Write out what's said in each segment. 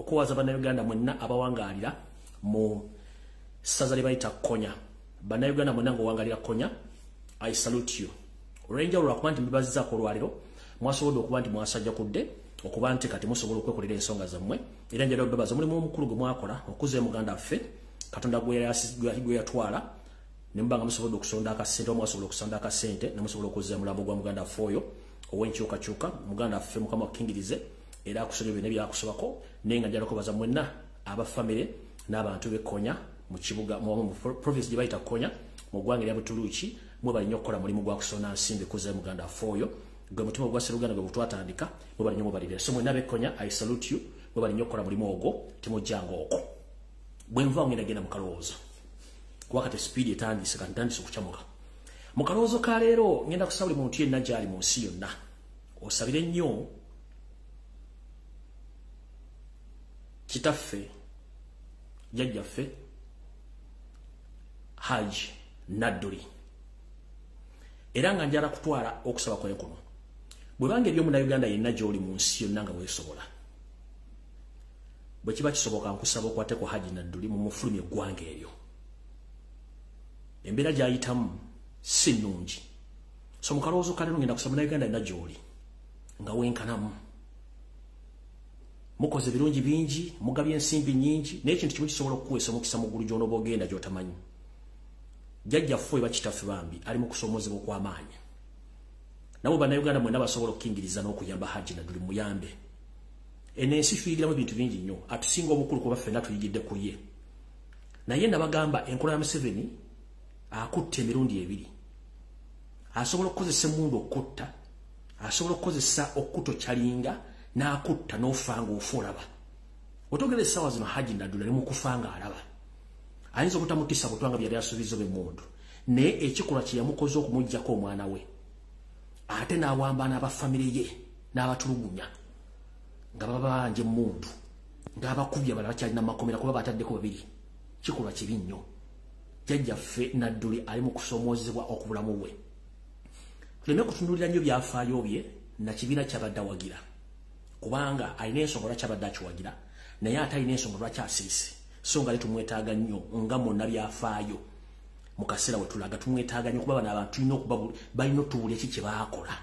okuwaza bannayuganda mwenna abawangalira mu ssaza lye bayita Konya. Bannayuganda mwenna ng'owangalira Konya, I salute you. Olw'enjawulo lwakuba nti mbibazizzaako olwaliro, mwasobodde okuba nti mwasajja kudde, okuba nti kati musobola okwekolera ensonga zammwe. Era njagala okubabaza omulimu omukulu gwe mwakola okuza Muganda waffe, Katonda gwe yatwala, ne mubanga musobodde okusonda akasente, oba mwasobola okusonda akasente, ne musobola okuzza mulambo gwa Muganda waffe oyo ow'enkyukakyuka. Muganda waffe Mukama akukingirize era akusonye byonna byakusobako, naye nga njagala okubaza mwenna abafamire n'abantu b'Ekonya mu kibuga mu province gye bayita Konya mu ggwanga lya Butuluki, mwe bali nnyo okukola mulimu gwa kusona nsimbi kuza Muganda waffe oyo. Gwe mutima gwa Sseruganda gwe butwatandika, mwe bali nnyo mubalire. So mwenna b'Ekonya, I salute you, mwe bali nnyo okukola mulimu ogwo, temujjanga okwo. Bwe nva ngenda mu kalowoozo. Wakati speed etandise kandi ntandise okucamuka. Mu kalowoozo ka leero ngenda kusaba buli muntu yenna gy'ali mu nsi yonna. Osabire nnyo kitaffe, jjajjaffe, Haji Nadduli. Era nga njala kutwala okusaba kwa enkono. Bwe bange eby'omunnayuganda yenna gy'oli mu nsi yonna nga weesobola. Bwe kiba kisoboka nkusaba okwate ku Haji Nadduli mu mufulumya eggwanga eryo. Embeera gy'ayitamu si nnungi. So mu kalowoozo ka leero ngenda kusaba munnayuganda yenna gy'oli nga wenkanamu. Mukoze birungi bingi, mugabye ensimbi nnyingi, naye ekintu kimu kisobola okukuweesa omukisa mu ggulu gy'onooba ogenda gy'otamanyi. Jjajjaffe oba kitaffe bambi ali mu kusoomozebwa okw'amaanyi. Nabo bannayuganda mwenna basobola okukingiriza n'okuyamba Haji Nadduli muyambe. Enensi tuyigiramu ebintu bingi nnyo, atusinga obukulu kuba ffenna tuyigidde ku ye. Naye nabagamba enkola ya Museveni akutta emirundi ebiri. Asobola okukozesa emmundu okutta, asobola okukozesa okutokyalinga, n'akutta n'ofanga ofuolaba. Otogera essaawa zino Haji Nadduli ali mu kufanga alaba. Ayinza obutamutisa butwanga byali asuubiza b'emmundu. Naye ekikolwa kye yamukoze okumuggyako omwana we. Ate n'awamba n'abafamire ye n'abatulugunya nga babanja emmundu ng'abakubye abalala bakyalina makomera kuba bataddeko babiri. Kikolwa kibi nnyo. Jjajjaffe Nadduli ali mu kusomoozebwa okubulamu bwe. Tuleme kutunuulira nnyo byafaayo bye na kibiina ky'abadde awagira. Kubanga alina ensonga lwaki abadde akiwagira, naye ate alina ensonga lwaki asirise. So nga tumwetaaga nnyo nga mwonna byafaayo. Mu kaseera we tulaga tumwetaaga nnyo kuba bano abantu tulina okuba balina otuwulira ki kye baakola.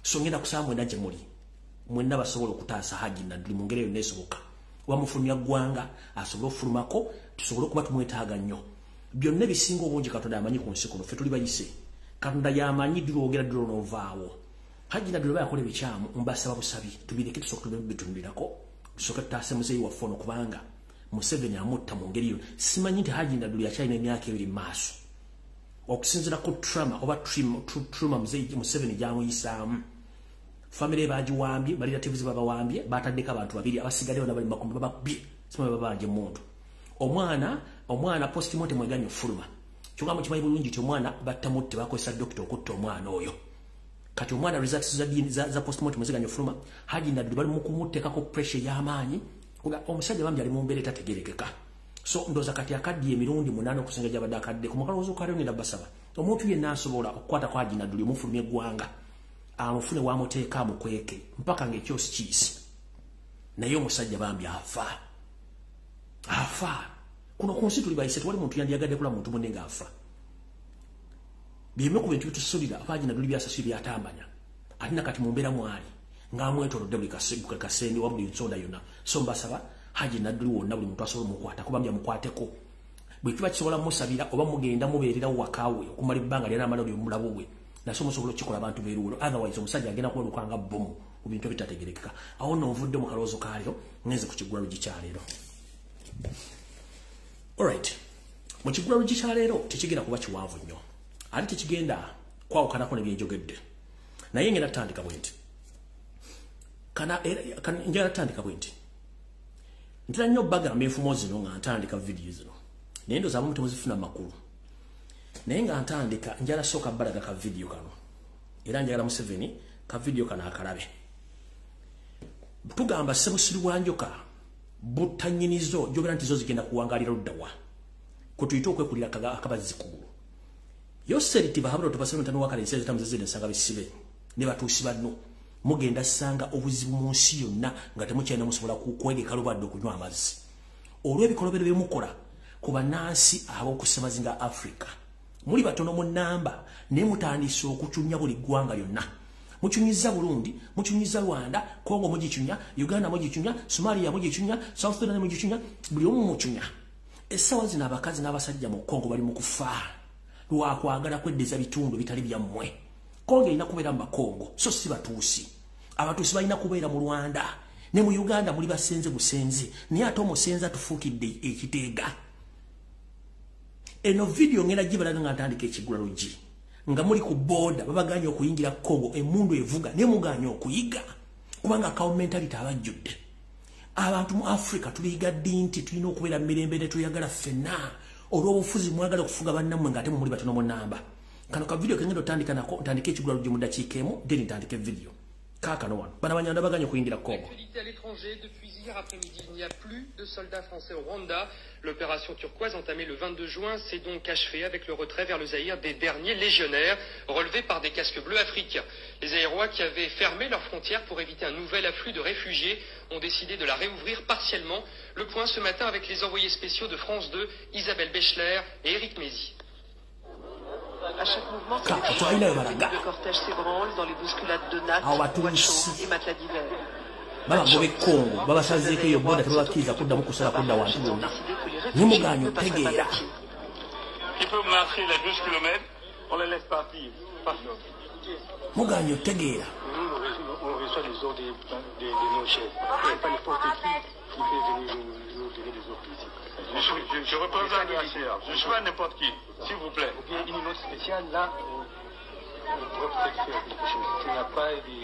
So ngenda kusaba mwenna gye muli. Mwenna basobola okutaasa Haji Nadduli mu ngeri yonna esoboka. Wamufulumya ggwanga asobole okufulumako, tusobole okuba tumwetaaga nnyo. Byonna ebisinga obungi Katonda yamanyi ku nsi kuno, ffe tuli bayise. Katonda yamanyi dulwogera ddulo n'ovaawo. Haji Nadduli bwe yakola ebikyamu mbasaba busabi tubireke tusooke tubitunulirako, tusooke tutaase muzeeyi waffe ono kubanga Museveni amutta mu ngeri yo. Simanyi nti Haji Nadduli akyalina emyaka ebiri mu maaso. Okusinziira ku trauma oba trauma muzeeyi Museveni gy'amuyisaamu. Family bagiwambye, baliratives babawambye, bataddeko abantu babiri abasigaddeyo n'abali makombe babakubye. Simanyi babanje emmundu. Omwana postmortem mweganya ofuluma. Kyokka kimanyi bulungi nti omwana battamutte bakozesa dokita okutta omwana oyo. Kati omwana results za postmortem ziganya ofuluma. Haji Nadduli bali mu kumuttekako pressure y'amaanyi. Omusajja bambi ali mu mbeera etategerekeka. So ndoza kati akaddi emirundi 8 okusinga gy'abadde akadde ku mukalowoozo ka leero ngenda basaba omuntu yenna asobola okukwata kwa Haji Nadduli omufulumya eggwanga amufune wamuteeka amukweke mpaka ng'ekyosi kiyise. Naye omusajja bambi afa. Kuno ku nsi tuli bayise tewali muntu yandiyagadde kula muntu munne ng'afa. Bimu ku bintu bitusuulira Haji Nadduli byasasiri byatambanya. Alina kati mu mbeera mwali ng'amwetoolodde buli kasendi wa buli nsonda yonna. So mbasaba Haji Nadduli wonna buli muntu asobola omukwata kuba mukwaateko. Bwe kiba kisobola musabira oba mugenda mubeererawo wakaawe okumala ebbanga lyonna amala oli omulabu gwe. Naso musobola okikola abantu beeruulo. Otherwise omusajja agenda kuweruka nga bbomu mu bintu ebitategerekeka. Awo nno nvudde mu kalowoozo ka leero ngenze ku kiggula lugi kya leero. Alright. Mu kiggula lugi kya leero tekigenda kuba kiwanvu nnyo. Ate tekigenda kwawukanako ne byenjogedde. Naye ngenda tutandika bwe nti. Njagala tutandika bwe nti. Ntera nnyo bagamba enfumo zino nga ntandika video zino. Naye ndowooza abamu temuzifuna makulu. Naye nga ntandika njala sooka balaga ka video kano. Era njagala Museveni ka video kano akalabe. Tugamba Ssebusiru wa Njoka butta nnyinizo jogera nti zo zigenda kuwangalira luddawa. Kutuyita okwekulira akabazi kugulu. Yoseri tibahabula tubasema ntano wakale nsiya zitamu zizina nsanga bisibe. Ne batuusi banno. mugenda sanga obuzibu mu nsi yonna nga temukyalina musobola kwegeka lubadde okunywa amazzi olw'ebikolobero bye mukola ku bannansi ab'okusebazinga Africa muli batono mu nnamba naye mutandise okucunya buli ggwanga lyonna muchunyiza Burundi muchunyiza Rwanda Kongo mugichunya Uganda mugichunya Somalia mugichunya South Sudan mugichunya buli omu muchunya esawa zina abakazi n'abasajja mu Kongo bali mu kufa lwakwagala kweddeza bitundu bitali byammwe Kongo ina kubeera mu Kongo so si batuusi abatuusi balina kubeera mu Rwanda ne mu Uganda muli basenze busenze naye ate omusenze atufuukidde ekiteega eno video ngenda gibalaga nga ntandika ekigulalugi nga muri ku border babaganya okuyingira Kongo emundu evuga ne muganya okuyiga kubanga ka mentality abajjudde abantu mu Africa tuliga dinti tulina okubeera mirembe ne tuyagala fenna olw'obufuzi mwagala okufuga bannammwe nga ate muri batono mu namba kano ka video kengendo tandika nako ntandike ekigulalugi mu dakiika emu then ntandike video kakano wano bana banyanda baganya okuyingira Kongo. Hier après-midi, il n'y a plus de soldats français au Rwanda. L'opération turquoise entamée le 22 juin s'est donc achevée avec le retrait vers le Zaïre des derniers légionnaires relevés par des casques bleus africains. Les Zaïrois qui avaient fermé leurs frontières pour éviter un nouvel afflux de réfugiés ont décidé de la réouvrir partiellement. Le point ce matin avec les envoyés spéciaux de France 2, Isabelle Bechler et Éric Mézy. À chaque mouvement, le cortège s'ébranle dans les bousculades de nattes, boîtes chaudes et matelas d'hiver. Baba bobe Kongo baba sazeke yo boda tubakiza kudda mukusala kudda wantu bonna nimuganyo tegeera qui peut marcher les 12 km on les laisse partir muganyo tegeera on reçoit les ordres de nos chefs et pas n'importe qui peut venir nous donner des ordres ici je représente la CA je suis pas n'importe qui s'il vous plaît ou bien une note spéciale là on pourrait peut-être faire quelque chose. S'il n'y a pas de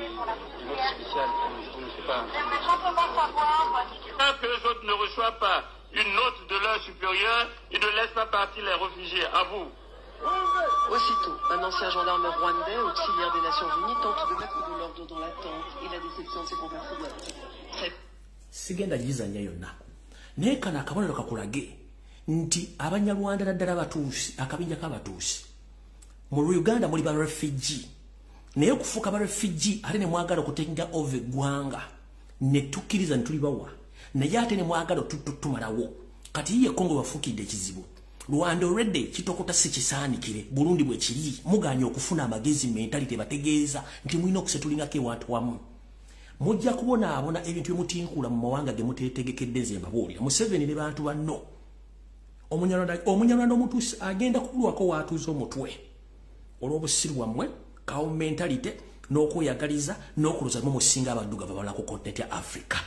note spéciale, on ne fait pas. Tant que les autres ne reçoivent pas une note de leur supérieur, ils ne laissent pas partir les réfugiés. À vous. Aussitôt, un ancien gendarme rwandais, auxiliaire des Nations Unies, tente de mettre de l'ordre dans l'attente et la déception de ses compatriotes. Sigenda gizanya yonna. Naye kana akabonero kakulage nti Abanyarwanda naddala abatuusi akabinja k'abatuusi mu Uganda muri ba refugee naye okufuuka ba refugee ate ne mwagala okutenga over gwanga ne tukkiriza ntuli bawa naye ate ne mwagala tutumalawo kati ye Kongo bafuukidde ekizibu Rwanda already kitokota si kisaanikire Burundi bwe kiri muganya okufuna amagezi mentality bategeeza nti mwina okusetulingako ewantu wamu mujja kubona abona ebintu ebimutinkula mu mawanga ge muteetegekedde nze mbabuulira Museveni ne bantu banno Omunyarwanda omutuusi agenda kubulwako waatuuza omutwe olw'obusiru wammwe kawo mentality n'okweyagaliza n'okuloza mu musinga abaddugavu abalala ku continent ya Africa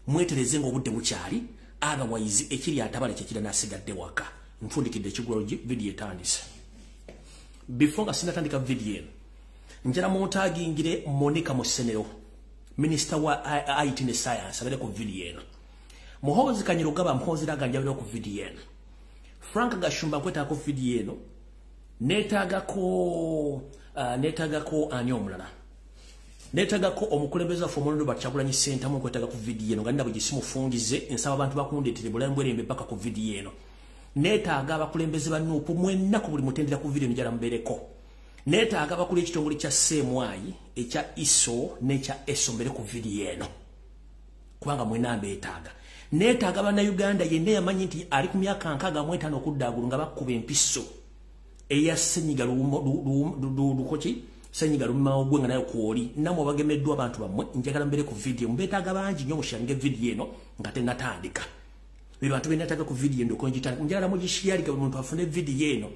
mwetereze ng'obudde bukyali otherwise ekiri atabale kye kira n'asigadde waka nfundikidde ekigulalugi video etandise before nga sinatandika video eno njala muntagingire Monica Musenero Minister wa IT ne Science abere ku video eno Muhoozi Kanyiro gaba Muhoozi Raganja abere ku video eno Frank Gashumba kweta ku video eno netagako ani omulala netagako omukulembeza fomondo Kyagulanyi Center mu kwetaga ku video eno nganda bugisimufungize ensaba abantu bakundeetere bulambwerembe paka ku video eno netaga abakulembeze banupu mwenna ku buli mutendera ku video njala mbereko netaga bakuli ekitongole kya semwayi ekya ISO n'ekya ESO mbere ku video eno kubanga mwenna mbetaga netaga bana Uganda yenna yamanyi nti ali ku myaka 65 okuddagulu nga bakuba empiso eya senyiga lukoki senyiga lumma ogwenga nayo kuoli namwe bagemeddwa abantu bamwe njagala mbere ku video mbetaga bangi nyo mushange video eno nga tenatandika bibantu benataga ku video ndo konjitana njagala mujishiyaringa omuntu afune video eno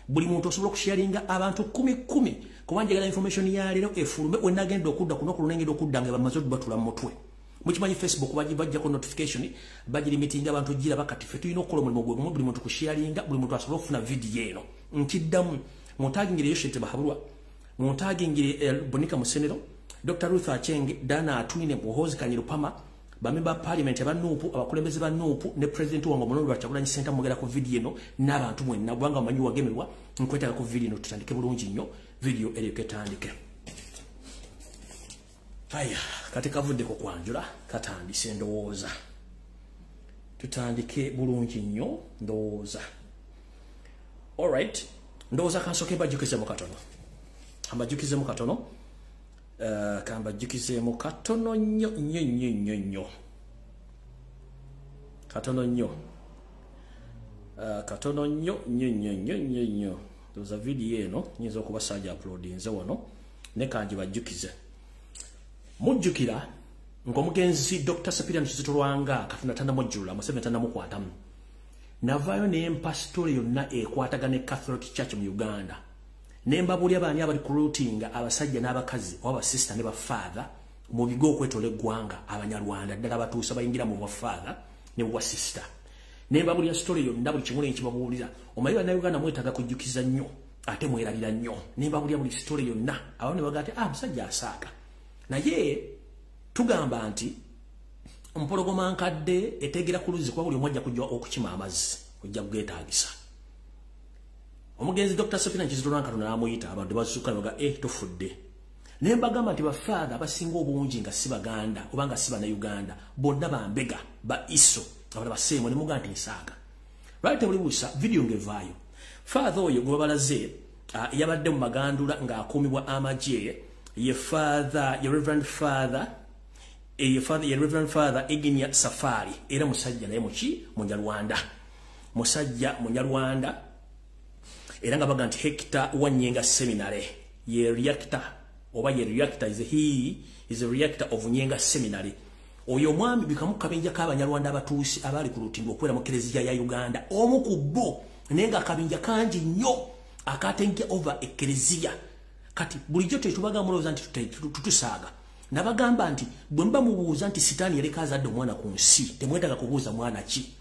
buli muntu osobola okusharinga abantu 10 kubanga njagala information ya lero efulume wenagenda okudda kuno kulunengenda okudda nga bamaze batula mu mutwe mukimanyi Facebook bajja ko notification bajiri meeting abantu gira bakati fe tulina okukola omulimu gwe buli muntu kusharinga buli muntu asobola okufuna video eno nkiddamu muntagingire Yoseri bahabulwa muntagingire Bonika Musenero Dr. Ruth Achenge Dana Atwine Muhoozi Kanyiro Pama bamemba parliament abanupu abakulembeze banupu ne president wango Munondo Kyagulanyi Center mugera ku video eno n'abantu mwenna bwanga manyi wagemerwa nkwetaka ku video eno tutandike bulungi nnyo video eriketandike haya katika vudde ko kwanjula katandise ndowooza tutandike bulungi nnyo ndowooza alright ndowooza kansoke bajukize mu katono ambajukize mu katono kamba jukizemu katono nnyo katono nnyo doza video eno nyinza okubasajja uploadinze wano ne kanji bajjukize mujjukira ng'omugenzi Dr. Sapirian Kizito Lwanga Katonda tannamujjula Museveni tannamukwatamu navaayo nempa story yonna ekwatagana Catholic Church mu Uganda nembabulya baani abali kurutinga abasajja n'abakazi oba sister ne bafather mu bigo okwetola eggwanga Abanyarwanda ddala batuusa bayingira mu bafather ne bwa sister nembabulya story yonna buli kimule nkibabuulira omanyi Bannayuganda mwetaaga kujjukiza nnyo ate mwerabira nnyo nembabulya buli story yonna abamu ne bagaa ati musajja asaaka naye tugamba nti mpologoma nkadde etegera ku luzzi kuba buli omu ajja kujja okukima amazzi ojja kugeetaagisa omugenzi Dr. Sapirian Kizito Lwanga Katonda n'amuyita abantu bazuuka ne baga tufudde ne mbagamba nti bafaatha abasinga obungi nga si Baganda oba nga si Bannayuganda bonna bambega ba iso abala baseemo ne mugaa nti nsaaga lwali tebuli buusa video ngevaayo faatha oyo gwe babalaze yabadde mu Magandula ng'akuumibwa amagye ye Reverend Father Eginia Safari era musajja naye muki Munyarwanda musajja Munyarwanda era nga baga nti Hector Wanyenga Seminary ye reactor oba ye reactor is a reactor of Nyenga Seminary oyo mwami bikamukabenja k'Abanyarwanda abatuusi abali ku lutimbo okwera mu Eklezia ya Uganda omu ku bo nenga akabinja kangi nnyo akatenke over Eklezia kati bulijjo tetubaga mulowooza nti tutusaaga nabagamba nti bwe mba mubuuza nti sitaani yaleka azadde omwana ku nsi temwetaaga kubuuza mwana ki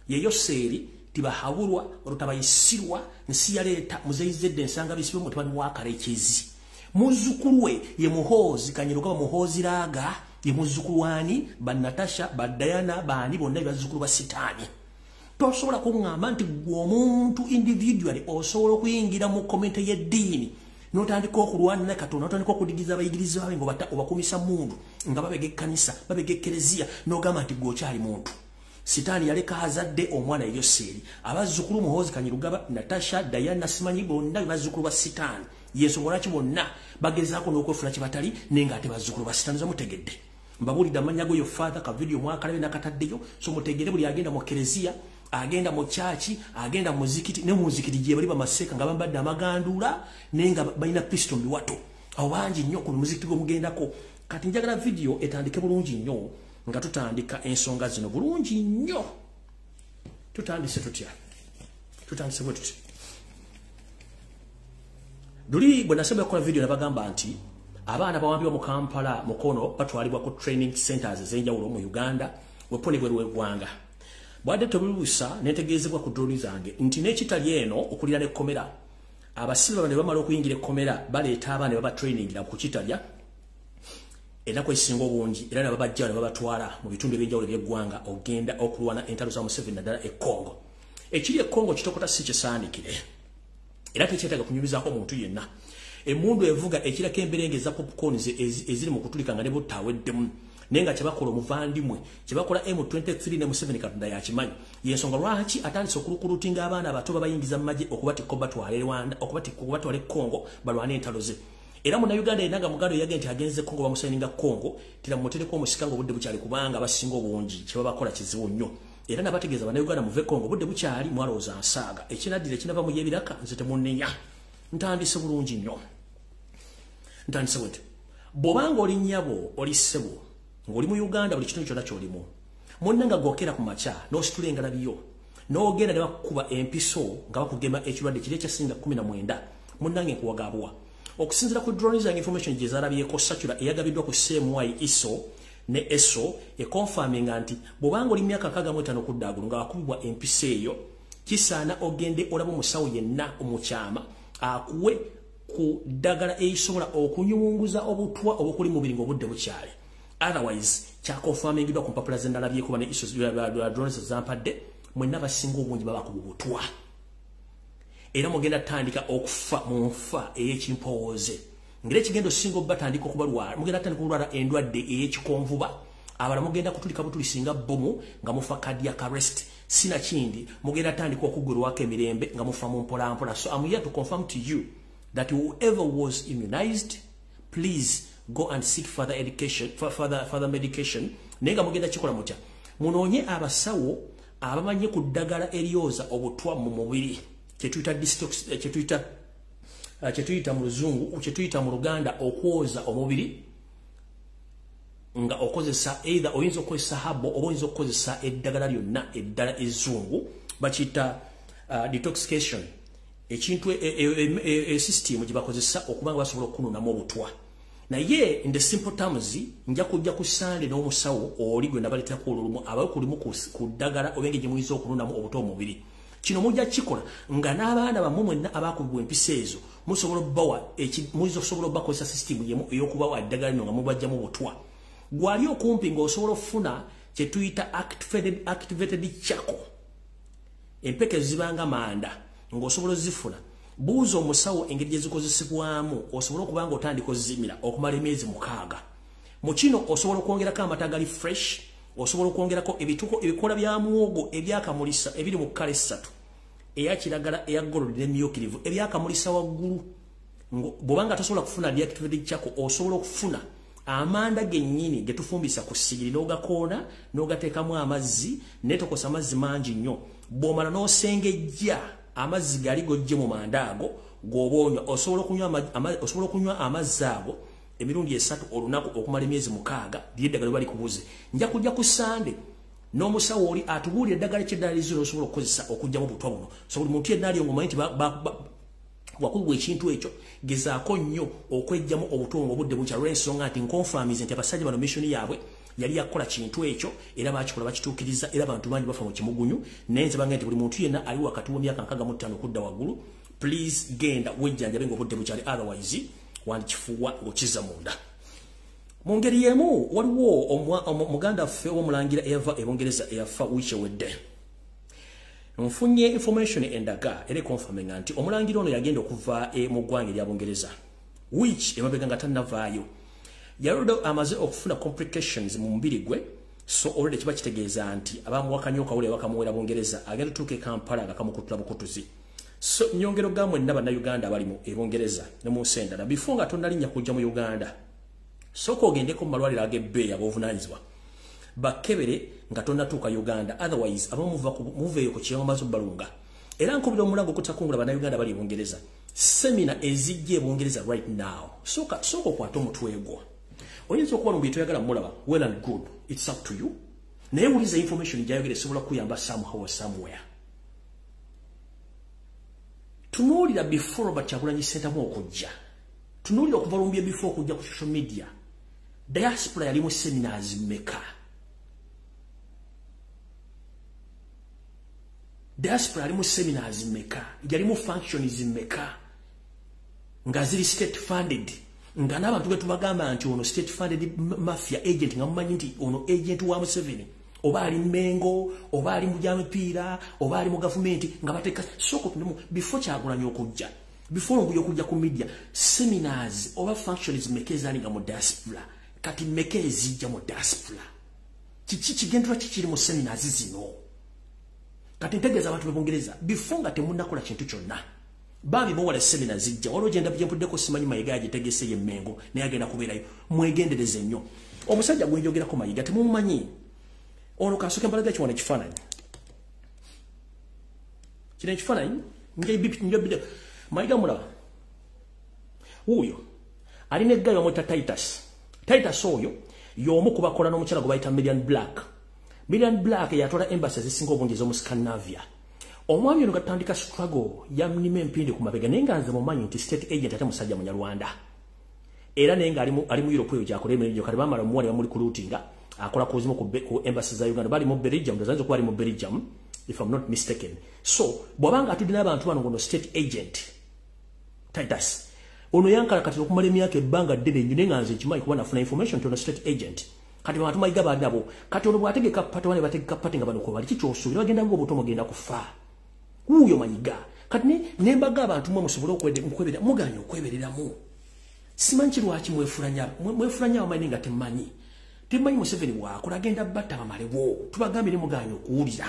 ye Yoseri tibahabulwa olutabayisirwa nsi yaleeta muzeyizedde ensanga bisibe mu tebali wakarekezi muzzukulu we ye Muhoozi Kanyiruka Muhoozi Laaga ye muzzukulu wani Natasha Diana baani bonna bazzukulu ba sitaani tosobola kuŋŋamba nti omuntu individually osobola okuyingira mu kommente y'eddiini n'otandika okulwana ne Katonda n'otandika okudigiza abayigiriza babe obakumisa mundu nga babega ekkanisa babega Eklezia n'ogamba nti gwokyali muntu sitaani yaleka azadde omwana Yoseri abazzukulu Muhoozi Kanyirugaba Natasha Diana simanyi bonna bazzukulu ba sitaani yensonga lwaki bonna bagezaako n'okwefuna kye batali nenga ate bazzukulu ba sitaani zamutegedde mbabulidde amannya go yo faatha ka video mwakalabe nakataddeyo so mutegere buli agenda mu Eklezia agenda mu chachi agenda mu muzikiti ne muzikiti gye bali bamaseka nga bambadde amagandula nenga balina pisto miwato awo bangi nnyo ku muzikiti gomugendako kati njagala video etandike bulungi nnyo nga tutandika ensonga zino bulungi nnyo tutandise tutya duli bwe nasema kwa video nabagamba nti abaana bawambibwa mu Kampala mukono batwalibwa ku training centers ez'enjawulo mu Uganda wepone bwe lwegwanga bwadde tobulusa netegeezebwa ku droni zange nti n'ekitali eno okulira n'ekkomera abasibe ne bamala okuyingira ekkomera baleeta abaana baba trainingira ku kitalya enako esinga obungi era ne babajja ne babatwala mu bitundu eby'enjawulo by'eggwanga ogenda okulwana entalo za Museveni naddala e Congo ekiri e Congo kitokota si kisaandikire era tekyetaaga kunyumizaako omuntu yenna emundu evuga ekirako emberenge za popcorn eziri mu kutulika nga ne butaweddemu nenga kyebakola omuvandimwe kyebakola M23 ne Museveni Katonda yakimanyi yensonga lwaki atandise okulukurutinga abaana abato babayingiza mu magye okubatikko batwale Rwanda okubatikko batwale Congo balwane entalo ze era mu Uganda enanga mugado yagenda nti agenze Congo bamusayininga Congo tira mutereko omusikango budde bukyali kubanga basinga obungi kyebabakola kizibu nnyo era nabategeeza Bannayuganda muve Congo budde bukyali mwalowooza nsaaga ekinadire kinava mu yebiraka nze temunnenya ntandise bulungi nnyo ntandise bwete bw'obanga oli nnyabo oli ssebo ng'oli mu Uganda buli kitundu kyonna ky'olimu munnanga gwokera ku makya n'ositula engalabiyo n'ogenda ne bakuba empiso nga bakugema ekirwadde kiri ekyasinga 19 munnange nkuwagaabwa okusinziira ku drone zange information gye zaalabyeko satura eyagabiddwa ku CMY ISO ne ESO econfirminga nti bw'obanga oli myaka 65 okuddaagulu nga wakubibwa empiso eyo kisaana ogende olaba omusawo yenna omukyama akuwe ku ddagala eyisobola okunyunguza obutwa obukuli mubiri ng'obudde bukyali otherwise kyakonfirmingibwa ku mpapula ze ndalabyeko bane ISO drones zampadde mwenna basinga obungi baba ku butwa era mugenda tandika okufa mu nfa ey'ekimpowooze ngere kigendo singo batandika okubalwala mugenda tandika okulwala endwadde ey'ekikonvuba abala mugenda kutulika butulisinga bomu nga mufa cardiac arrest sina kindi mugenda tandika okugulwako emirembe nga mufa mu mpolampola so I'm here to confirm to you that whoever was immunized please go and seek further education, further medication. Nenga mugenda kikola mutya. Munoonye abasawo abamanyi ku ddagala eryoza obutwa mu mubiri. Kyetuyita detox, kyetuyita mu luzungu, kyetuyita mu Luganda okwoza omubiri. Nga okozesa either oyinza okozesa habo oba oyinza okozesa eddagala lyonna eddala ezzungu bakiyita detoxification. Ekintu system gye bakozesa okubanga basobola okunuunamu obutwa. Naye in the simple terms nja kujja ku Sande n'omusawo oli gwe nabaleetera ku olumu abayo kulimu ku ddagala obenge gye muyinza okunuunamu obutwa omubiri. Kino mujja kikola nga n'abaana bammwe mwenna abakubibwa empisa ezo musobola obbawa muyinza okusobola obbakozesa system ey'okubawa eddagala lino nga mubajjamu obutwa. Gwali okumpi ng'osobola okufuna kye tuyita activated charcoal. Empeke zibanga manda ng'osobola ozifuna. Buuza omusawo engeri gye zikozesebwamu osobola okuba ng'otandika ozimira okumala emyezi 6. Mu kino osobola okwongerako amata gali fresh, osobola okwongerako ebikola bya muwogo ebyakamulisa ebiri mu kkala 3, eya kiragala, eya gold n'emyukirivu ebyakamulisa waggulu. Bw'obanga tosobola kufuna deactivated charcoal osobola okufuna amanda gennyini ge tufumbisa ku sigiri n'ogakoona n'ogateekamu amazzi netokosa amazzi mangi nnyo. Bw'omala n'osengejja amazzi gali gojje mu manda ago g'oboonywa osobola okunywa amazzi ago emirundi 3 olunaku okumala emyezi 6 ly'eddagala bali kubuze. Nja kujja ku Sande n'omusawo oli atubuulira eddagala ky'eddala lizira osobola okukozesa okugyamu obutwa buno. So buli muntu yenna ali omumanyi nti wakubwa ekintu ekyo gezaako nnyo okwejjamu obutwa obudde bukya lw'ensonga nti nkonfamize nti abasajja bano missoni yaabwe yali yakola kintu ekyo era bakikola bakituukiriza era abantu bangi bafa mu kimugunyu. Nenze bange nti buli muntu yenna ali wakati w'emyaka 65 okudda waggulu please genda wejjanjabe ng'obudde bukyali, otherwise wandikifuuwa ng'okiza munda. Mu ngeri y'emu waliwo omuganda waffe w'omulangira eyava e Bungereza eyafa wiiki ewedde. Nfunye information endaga era confirming nti omulangira ono yagenda okuva mu ggwanga erya Bungereza wiiki emabega nga tannavaayo. Yaludde amaze okufuna complications mu mubiri gwe, so already kiba kitegeeza nti abamuwakanya okawulira bakamuwera Bungereza agenda tuuka e Kampala nga kamukutula bukutuzi. So nyongero gamwe nna bannayuganda abali mu Bungereza ne mu nsi endala before nga tonnalinnya kujja mu Uganda sooka ogendeko mu malwaliro ag'ebbeeyi ab'obuvunaanyizibwa bakebere nga tonnatuuka Uganda, otherwise abamuveeyo ku kiyama maze balunga. Era nkubira omulago okutakungula bannayuganda bali e Bungereza semina ezijja e Bungereza right now. Sooka okwata omutwe gwo. Oyinza okuba mu bintu oyagala mulaba, well and good, it's up to you. Naye wuliza information gyayogera esobola kuyamba somehow or somewhere. Tunuulira before Kyagulanyi Ssentamu okujja. Tunuulira okuva Lumbuye before okujja ku social media. Diaspora yalimu seminars mmeka? Diaspora yalimu seminars mmeka? Yalimu functions mmeka? Nga ziri state funded. Nga n'abantu be tubagamba nti ono state funded mafia agent nga mumanyi nti ono agent wa Museveni oba ali Mengo oba ali mu gyamipiira oba ali mu gavumenti nga bateeka soko tunemu before Kyagulanyi okujja, before Lumbuye okujja ku media, seminars oba functions mmeka ezalinga mu diaspora kati mmeka ezijja mu diaspora. Kiki kigendera kikiri mu seminars zino? Kati ntegeeza abantu be Bungereza before nga temunnakola kintu kyonna babi bowala seminars zijja waliwo genda byempuddeko simanyi Mayiga agitegese ye Mengo naye agenda kubeerayo. Mwegendereze nnyo. Omusajja gwe njogerako Mayiga temumumanyi. Ono kasooke mbalaga kiwana ekifaananyi. Kino ekifaananyi njobidde Mayiga mulaba. Wuuyo alina eggaali bamwita Titus. Titus oyo y'omu ku bakola n'omukyala gwe bayita Million Black. Million Black yatwala embassy ezisinga obungi ez'omu Scandinavia. Omwami ono gatandika struggle yamnima empindi ku mabega naye nga nze mumanyi nti state agent ate musajja Munyarwanda. Era naye nga ali mu Europe eyo gyakola emirimu gyo kati bamala muwali bamuli recruitinga akola kuzimu ku embassy za Uganda bali mu Belgium, ndozanze kuba ali mu Belgium if I'm not mistaken. So bwabanga atudde n'abantu bano ngono state agent Titus ono yankala kati okumala emyaka ebbanga ddene nnyo naye nga nze kimanyi kuba nafuna information nti ono state agent. Kati bantu Mayiga badabo kati ono bwategeka pati wale bategeka pati nga bano ko bali kikyosuubira bagenda ng'obuto mugenda kufa. Wuuyo Mayiga kati nembaga abantu mwe musobole okwebera muganya okwebereramu. Simanyi lwaki mwefulanya abamanyi nga temmanyi Museveni waakola agenda batta bamalewo tubagambire muganya okuwulira.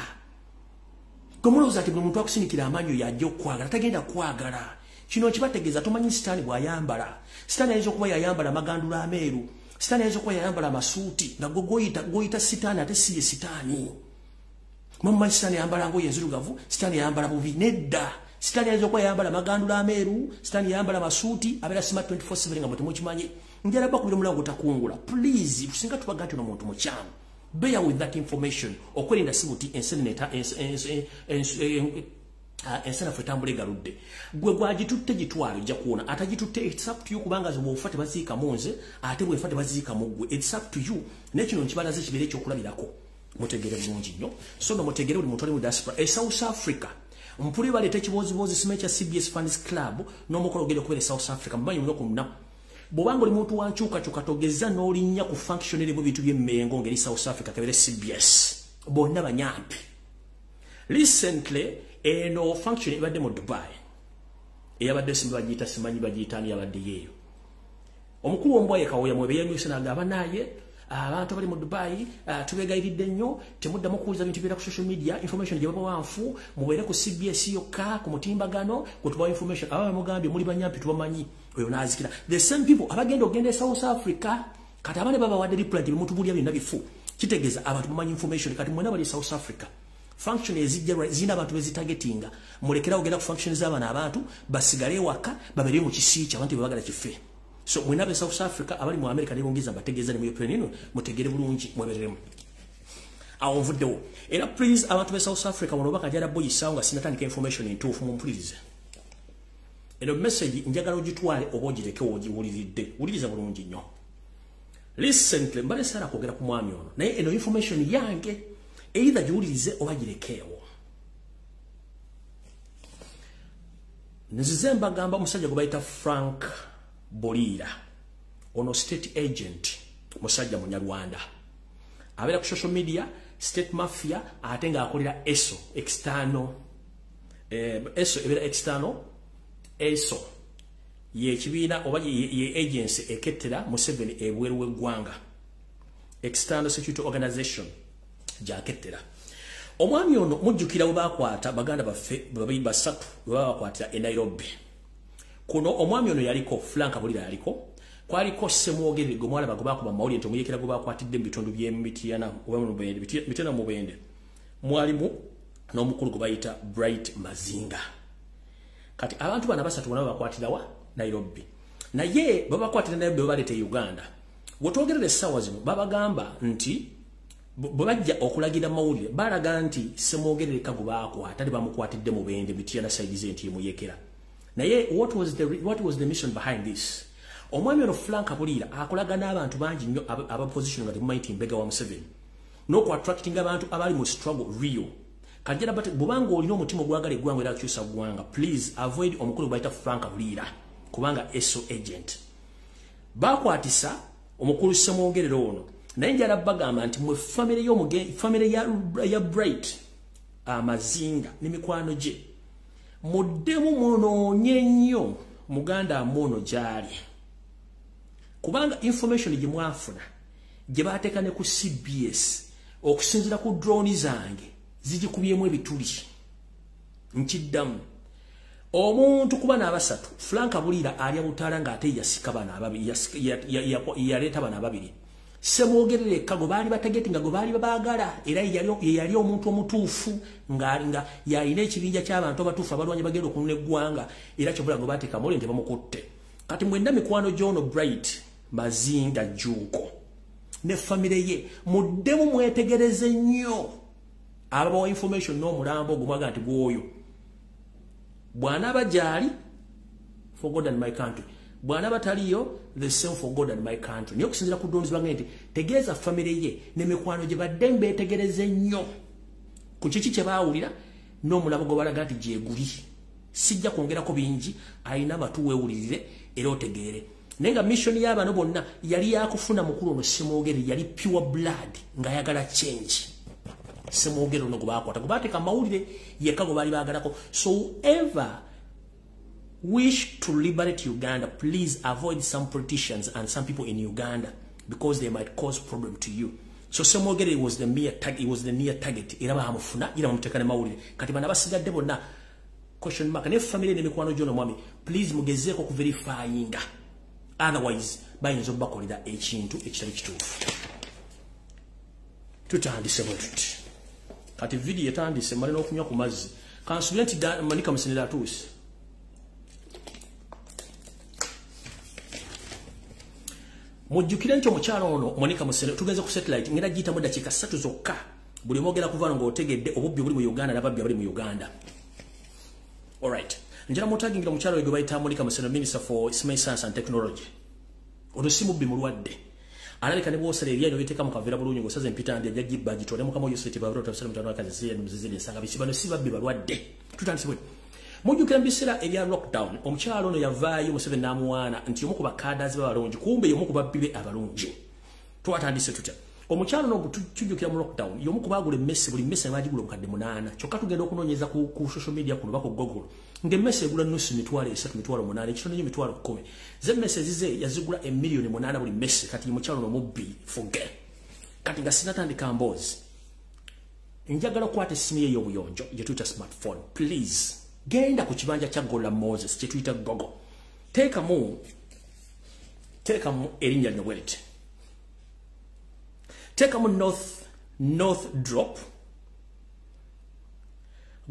Gwe mulowooza ati buli muntu akusinikira amaanyi oyo ajja okwagala tagenda kwagala. kino kibategeeza tumanyi sitaani bw'ayambala sitaani ayinza okuba yayambala amagandula ameeru sitaani ayinza okuba yayambala amasuuti nga goyita sitaani ate si ye sitaani mumanyi sitaani yayambala ngoye enzirugavu sitaani yayambala bubi nedda sitaani ayinza okuba yayambala amagandula ameeru sitaani yayambala amasuuti abeera sima 24/7 nga temukimanyi njala bakubira omulango takungula please singa tubaga nti omuntu mukyamu bear with that information okwerinda sibuti enseneta ensana fetambule garudde gwe gwagitutte gitwalo jja kuona atagitutte it's up to you kubanga zo bwofate baziika munze ate bwefate baziika mugwe it's up to you nekino nkibalaze kibere ekyokulabirako mutegere bulungi nnyo so no mutegere buli muntu ali mu diaspora South Africa mpuli baleta ekibozibozi simecha CBS Fans Club n'omukolo ogere kubere South Africa mbanyi mnoko mna bobanga oli muntu wanchuka chukatogeza n'olinnya ku functionary mu bintu by'emmengo ngeri South Africa kabere CBS bonna banyampi recently eno function ibadde mu Dubai eyabadde simbagita simanyi bagitani yabadde yeyo omukulu ombwaye kawoya mwebe yanyuse nagaba naye abantu bali mu Dubai tubegayiridde nnyo temudda mukuuza bintu bira ku social media information gye baba wanfu mubeere ku CBS yokka ku mutimbagano kutuba information aba mugambye muli banyampi tubamanyi oyo nazikira the same people abagenda ogenda South Africa kati abane baba wadde replant bimutubulya bina bifu kitegeza abantu bamanyi information kati mwena bali South Africa function ezijja zina abantu bezitargetinga mulekera ogenda ku function z'abana abantu basigale waka babere mu kisiicha abantu babagala kife so mwena be South Africa abali mu America nebongiza bategeza ne mu Europe nino mutegere bulungi mwebereremu awo mvuddewo era please abantu be South Africa wono bakajala boyi sanga sinatandika information entuufu mu please eno message njagala ogitwale obogireke ogiwuliridde wuliriza bulungi nnyo recently mbale sara kwogera ku mwami ono naye eno information yange either giwulirize oba girekeewo nzize mbagamba omusajja gwe bayita Frank Bolira ono state agent musajja munyarwanda abeera ku social media state mafia ate nga akolera ESO external ESO ebeera external ESO ye kibiina oba ye agency ekettera Museveni ebweru w'eggwanga external security organization jakettera omwami ono mujjukira bwe bakwata baganda baffe babiri basatu bwe bakwatira e Nairobi kuno omwami ono yaliko Frank Bolira yaliko kwaliko Semwogerere gwe mwala bagoba kuba mawuli nto muyekera gwe bakwatidde mu bitundu by'Emityana oba mu Mubende Mityana mu Mubende mwalimu n'omukulu gwe bayita Bright Mazinga kati abantu bana basatu bana bakwatira wa Nairobi naye babakwatira Nairobi balete Uganda Wetwogerera essaawa zino babagamba nti bwajja okulagira mawulire balaga nti Semwogerere kagu bakwata ali bamukwatidde mu Mubende Mityana side zenti muyekera naye what was the mission behind this omwami ono Frank Bolira akolaga n'abantu bangi nnyo aba position nga temumanyi mbega wa Museveni n'oku attracting abantu abali mu struggle real kajjala bate bubanga olina omutima ogwagala eggwanga era akyusa ggwanga please avoid omukulu bayita Frank Bolira kubanga ESO agent bakwatisa omukulu Semwogerere ono naye njala bagamba nti mwe family ya Bright Mazinga n'emikwano gye muddemu munoonye nnyo muganda amono gyali kubanga information gye mwafuna gye baateeka ne ku CBS okusinzira ku drone zange zigikubyemu ebituli nkiddamu omuntu kuba n'abasatu Frank Bolira alya butaala ng'ate yasika bana ababiri yaleeta bana ababiri Semwogerere kago baali bategetinga go baali babaagala era yali omuntu omutuufu nga yalina ekibinja ky'abantu abatuufu abalwanyi bagenda okunula eggwanga era kyobulago baateeka mole nti bamukutte kati mwenda mikwano John Bright Mazinga Juuko ne famire ye muddemu mwetegereze nnyo ababawa information n'omulambo ogumwaga nti gwoyo bwana bajali for God and my country bwana bataliyo the same for God and my country niyo kusinzira ku drones bange nti tegeeza famire ye ne mikwano gye baddembe etegereze nnyo ku kiki kye baawulira n'omulabo gwe balaga nti gyeguli sijja kwongerako bingi ayina amatu weewulirire era otegeere naye nga mission y'abaana bonna yali yakufuna mukulu ono Semwogerere yali pure blood ng'ayagala change Semwogerere ono gwe baakwata gwe baateeka amawulire yekka gwe baali baagalako so ever wish to liberate Uganda, please avoid some politicians and some people in Uganda because they might cause problem to you. So Semwogerere was the mere target. It was the near target. Iraba hamufuna ira mutekane mawulire. Kati bana basigadde bonna question mark ne family ne mikwano jono mwami please mugezeeko ku verifying otherwise bayinza bakolera ekintu ekitali kituufu tutandise bwetuti kati video yatandise malina okunywa ku mazzi kansubira nti Monica Musenero atuuse mujjukire nti omukyalo ono Monica Musenero tugenze ku satellite ngenda giyita mu dakiika 3 zokka buli mwogera kuvaano ng'otegedde obubbi buli mu Uganda n'ababbi abali mu Uganda. Alright. Njala mutagingira mukyalo we gwe bayita Monica Musenero Minister for Science and Technology. Ono si mubbi mulwadde. Alabika ne bwosala erya biteeka mu kaveera bulungi ng'osaze empita ndi ajja gibba gitwale mu kamo Yoseri babiro tabasala mutano akazi siya muzizini nsanga bisibano si babbi balwadde. Tutandise bwe. Mujjukira mbisera ebya lockdown omukyalo ono yavaayo Museveni n'amuwaana nti omu ku bakadazi b'abalungi kumbe omu ku babbi be abalungi. Twatandise tutya. Omukyalo no tujjukira mu lockdown yomu kubagula emmesse buli mmesse bagigula omukadde 8 kyokka tugenda okunoonyeza ku social media kuno bako Google ng'emmesse egula nusu mitwalo 3 mitwalo 8 ekitono nyo mitwalo 10 ze mmesse zize yazigula emiliyoni 8 buli mmesse kati mukyalo no mubbi forget kati nga sinatandika mboozi njagala kwate simu ye y'obuyonjo gye tuyita smartphone please genda ku kibanja kya Gola Moses kye tuyita Google teekamu erinnya lino bweliti Take a north drop.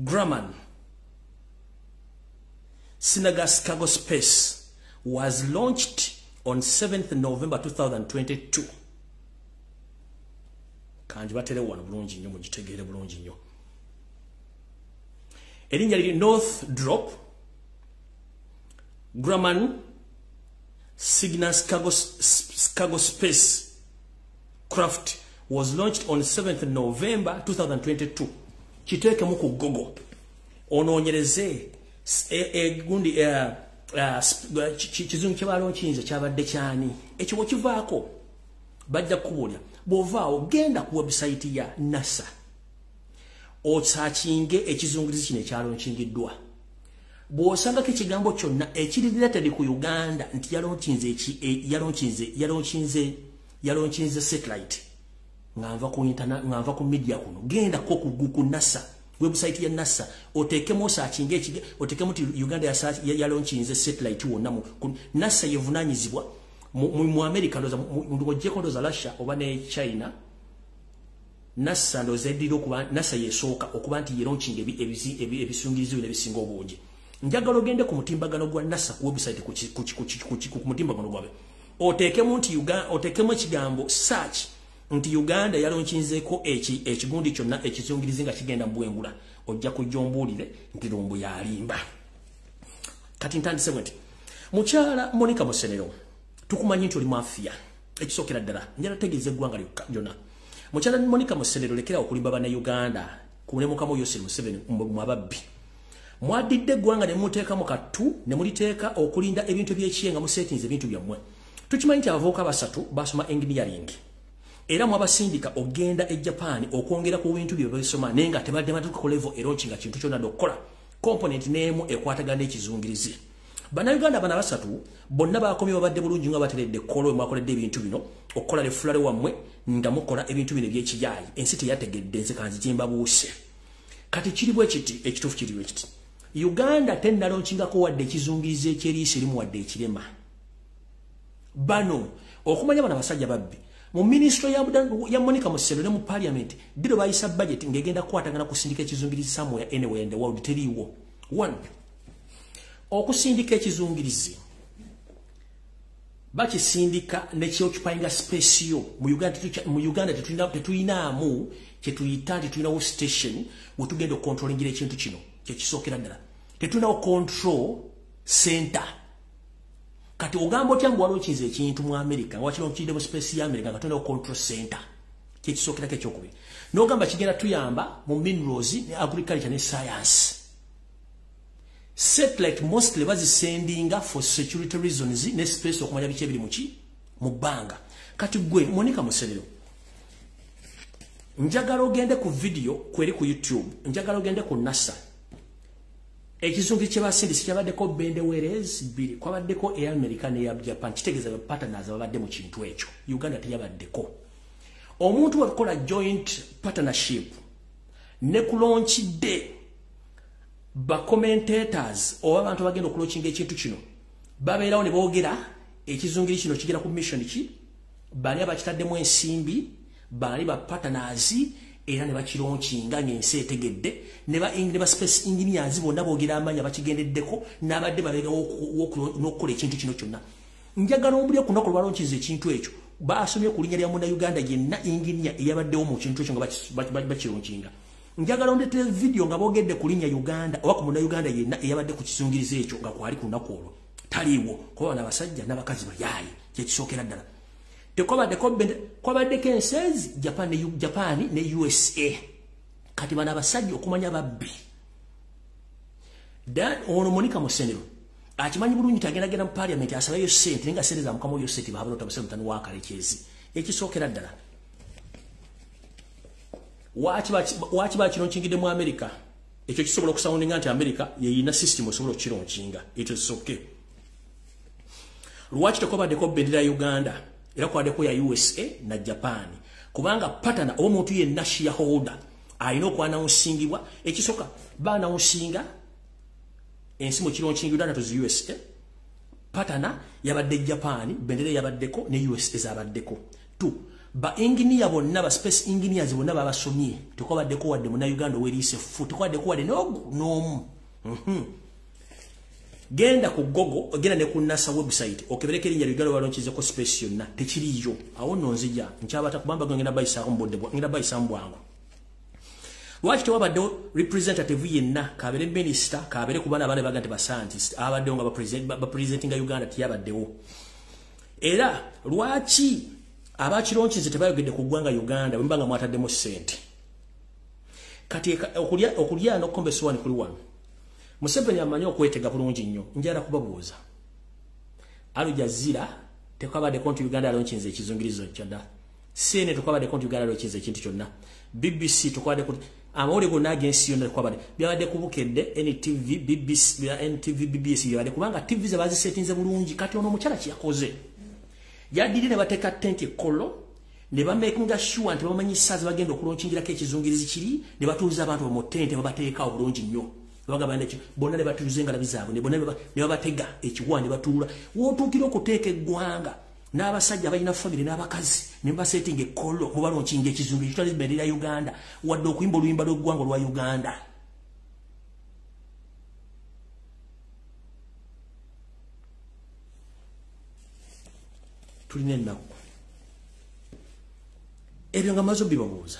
Grumman. Sinagas Cargo Space was launched on 7th November 2022. Kanji batele wano bulungi nnyo mugitegere bulungi nnyo. Erinnya liri North Drop. Grumman. Sinagas Cargo Space Craft was launched on 7th November 2022. Kiteke muku Google. Onoonyereze gundi kizungu ky'abalonkinze kyabadde kyani. Ekyo kivaako bajja kuwulya. Bw'ovaawo genda ku website ya NASA. Osaakinge ekizungirizi kino ekyalonkingiddwa. Bw'osangako ekigambo kyonna ekiri related ku Uganda nti yalonkinze satellite ngava ku internet ngava ku media kuno genda ko ku NASA website ya NASA otekemo searching ekige otekemo ti Uganda yalonkinze satellite wonna mu NASA yevunanyizibwa mu America ndoza mu jekondo za Russia oba ne China NASA ndoza ediro kuba NASA yesoka okuba nti yalonkinge ebisungirizi bino ebisinga obungi njagalo gende ku mutimbagano gwa NASA ku website ku mutimbagano gwabe otekemu nti Uganda otekemu ekigambo search nti Uganda yalonkinzeko ekigundi kyonna ekizungirizi nga kigenda mbwengula ojja kujombulire nti Lumbuye alimba kati ntandise bwenti mukyala Monica Musenero tukumanyi nti oli mafia ekisokera ddala njala tegeze eggwanga lyonna mukyala Monica Musenero lekera okulimba bana Uganda kulemukamo Yoseri Museveni mu ababbi mwadidde eggwanga ne muteeka mu katu ne muliteeka okulinda ebintu by'ekiyenga mu settings ebintu byammwe tukimanyi nti abavubuka basatu basoma engineering era mu abasindika ogenda e Japan okwongera ku bintu bye babisoma nenga tebadde matuka ku level eronchi nga kintu kyonna dokkola component neemu ekwatagana ekizungirizi bana Uganda bana basatu bonna bakomye babadde bulungi nga bateredde kolo mwakoledde ebintu bino okkola le fulale wammwe nga mukola ebintu bino by'ekiyayi ensi teyategedde nze kanzi jimba buuse kati kiri bwe kiti ekituufu kiri bwe kiti Uganda tennalonkingako wadde ekizungirizi ekyeriisi erimu wadde ekirema bano okumanya bana basajja babbi mu ministry ya Monica Musenero ne mu parliament dilo bayisa budget ngegenda kwatagana kusindika ekizungirizi somewhere anywhere in the world teriwo one okusindika ekizungirizi bakisindika ne kyokyupayinga space yo mu Uganda tetuyinaamu kyetuyita tetuyinawo station wetugenda okontrolingira ekintu kino kyekisookera ddala tetuyinawo control center kati ogamba otya mbu walonkinze ekintu mu America nga wakirongekidde mu space ya America nga tulina control center kyekisookera ekyokubiri n'ogamba kigenda tuyamba mu minerals ne agriculture ne science satellite mostly bazisendinga for security reasons ne space okumanya biki ebiri mu bbanga kati gwe Monica Musenero njagala ogende ku video kweri ku YouTube njagala ogende ku NASA ekizungirizi kyebasindisi kyabaddeko bendeweerezi bbiri kwabaddeko eya America ne ya Japan kitegeeza partners ababadde mu kintu ekyo Uganda teyabaddeko omuntu wakola joint partnership ne kulonchidde ba commentators oba abantu bagenda okulochinga ekintu kino babeerawo ne boogera ekizungiri kino kigera ku mission ki bali abakitaddemu ensimbi bali ba partners era ne bakironchinga ng'ensi etegedde ne ba space engineers bonna boogera amanya bakigendeddeko n'abadde babega n'okukola ekintu kino kyonna njagala ombulye ku lunaku lwalonchiza ekintu ekyo baasomye ku linnya lya Munnayuganda yenna engineer eyabaddewo mu kintu ekyo nga bakironchinga njagala ondete video nga boogedde ku linnya Uganda oba ku Munnayuganda yenna eyabadde ku kisungirizo ekyo nga kwali ku lunaku olwo taliiwo kuba n'abasajja n'abakazi bayaayi kyekisookera ddala tekwabadde ensenzi Japan ne USA kati bana abasajja okumanya babbi dan ono Monica Musenero akimanyi bulungi tagendagenda mu parliament asabayo sente nga sente za mukama Yoseri babalota basema tanu wakalekezi ekisookera ddala wachi bakironkingidde mu America ekyo kisobola okusoundinga nti America yeyina system osobola okukironkinga it is okay lwaki tekwabadeko bendera ya Uganda era kwaddeko ya USA na Japan kubanga partner omuntu yenna shareholder alina okwanawunsingibwa ekisoka banawunsinga ensi mu kironkingidwa na tuzi USA partner yabadde Japan bendera yabaddeko ne USA zabaddeko tu ba engineer bonna ba space engineers bonna babasomye tekwabaddeko wadde mu Uganda weriise fu tekwabaddeko wadde n'omu genda ku Google genda ne ku NASA website okebereke linnya Uganda walonchize ko space yonna tekiriyo awo nonzija nkyabata kubamba ngenda bayisa mbodde ngenda bayisa mbwangu lwaki tewabadde representative yenna kabere minister kabere kubana abana bagante ba scientist abadde nga ba presenting Uganda tiyabaddewo era lwaki abakironchize tebayogedde ku ggwanga Uganda bwembanga mwataddemu sente kati okulya n'okukombeso wani kuli wano Museveni amanyi okwetega bulungi nnyo njala kubabuuza Al Jazeera tekwabadde konti Uganda alonchize ekizungirizo kyonna CNN tekwabadde konti Uganda alonchize ekintu kyonna BBC tekwabadde konti amawulire gonna agensi yonna tekwabadde byabadde kubukedde NTV BBC NTV BBC byabadde kubanga TV ze bazisetinze bulungi kati ono mukyala kiyakoze yadiri ne bateeka tenti kollo ne bamakinga sure nti bamanyi saazi bagenda okulonchingirako ekizungirizi kiri ne batuuza abantu mu tente babateeka obulungi nnyo bagamba neki bonna ne batuuza engalabi zaabwe ne bonna ne babatega ekiwa ne batuula wootuukira okuteeka eggwanga n'abasajja balina family n'abakazi ne basetinga ekkollo mu balonchinga ekizungirizi kitwali bendera ya Uganda wadde okuyimba oluyimba lw'eggwanga lwa Uganda tulina ennaku ebyo nga mazo bibabuuza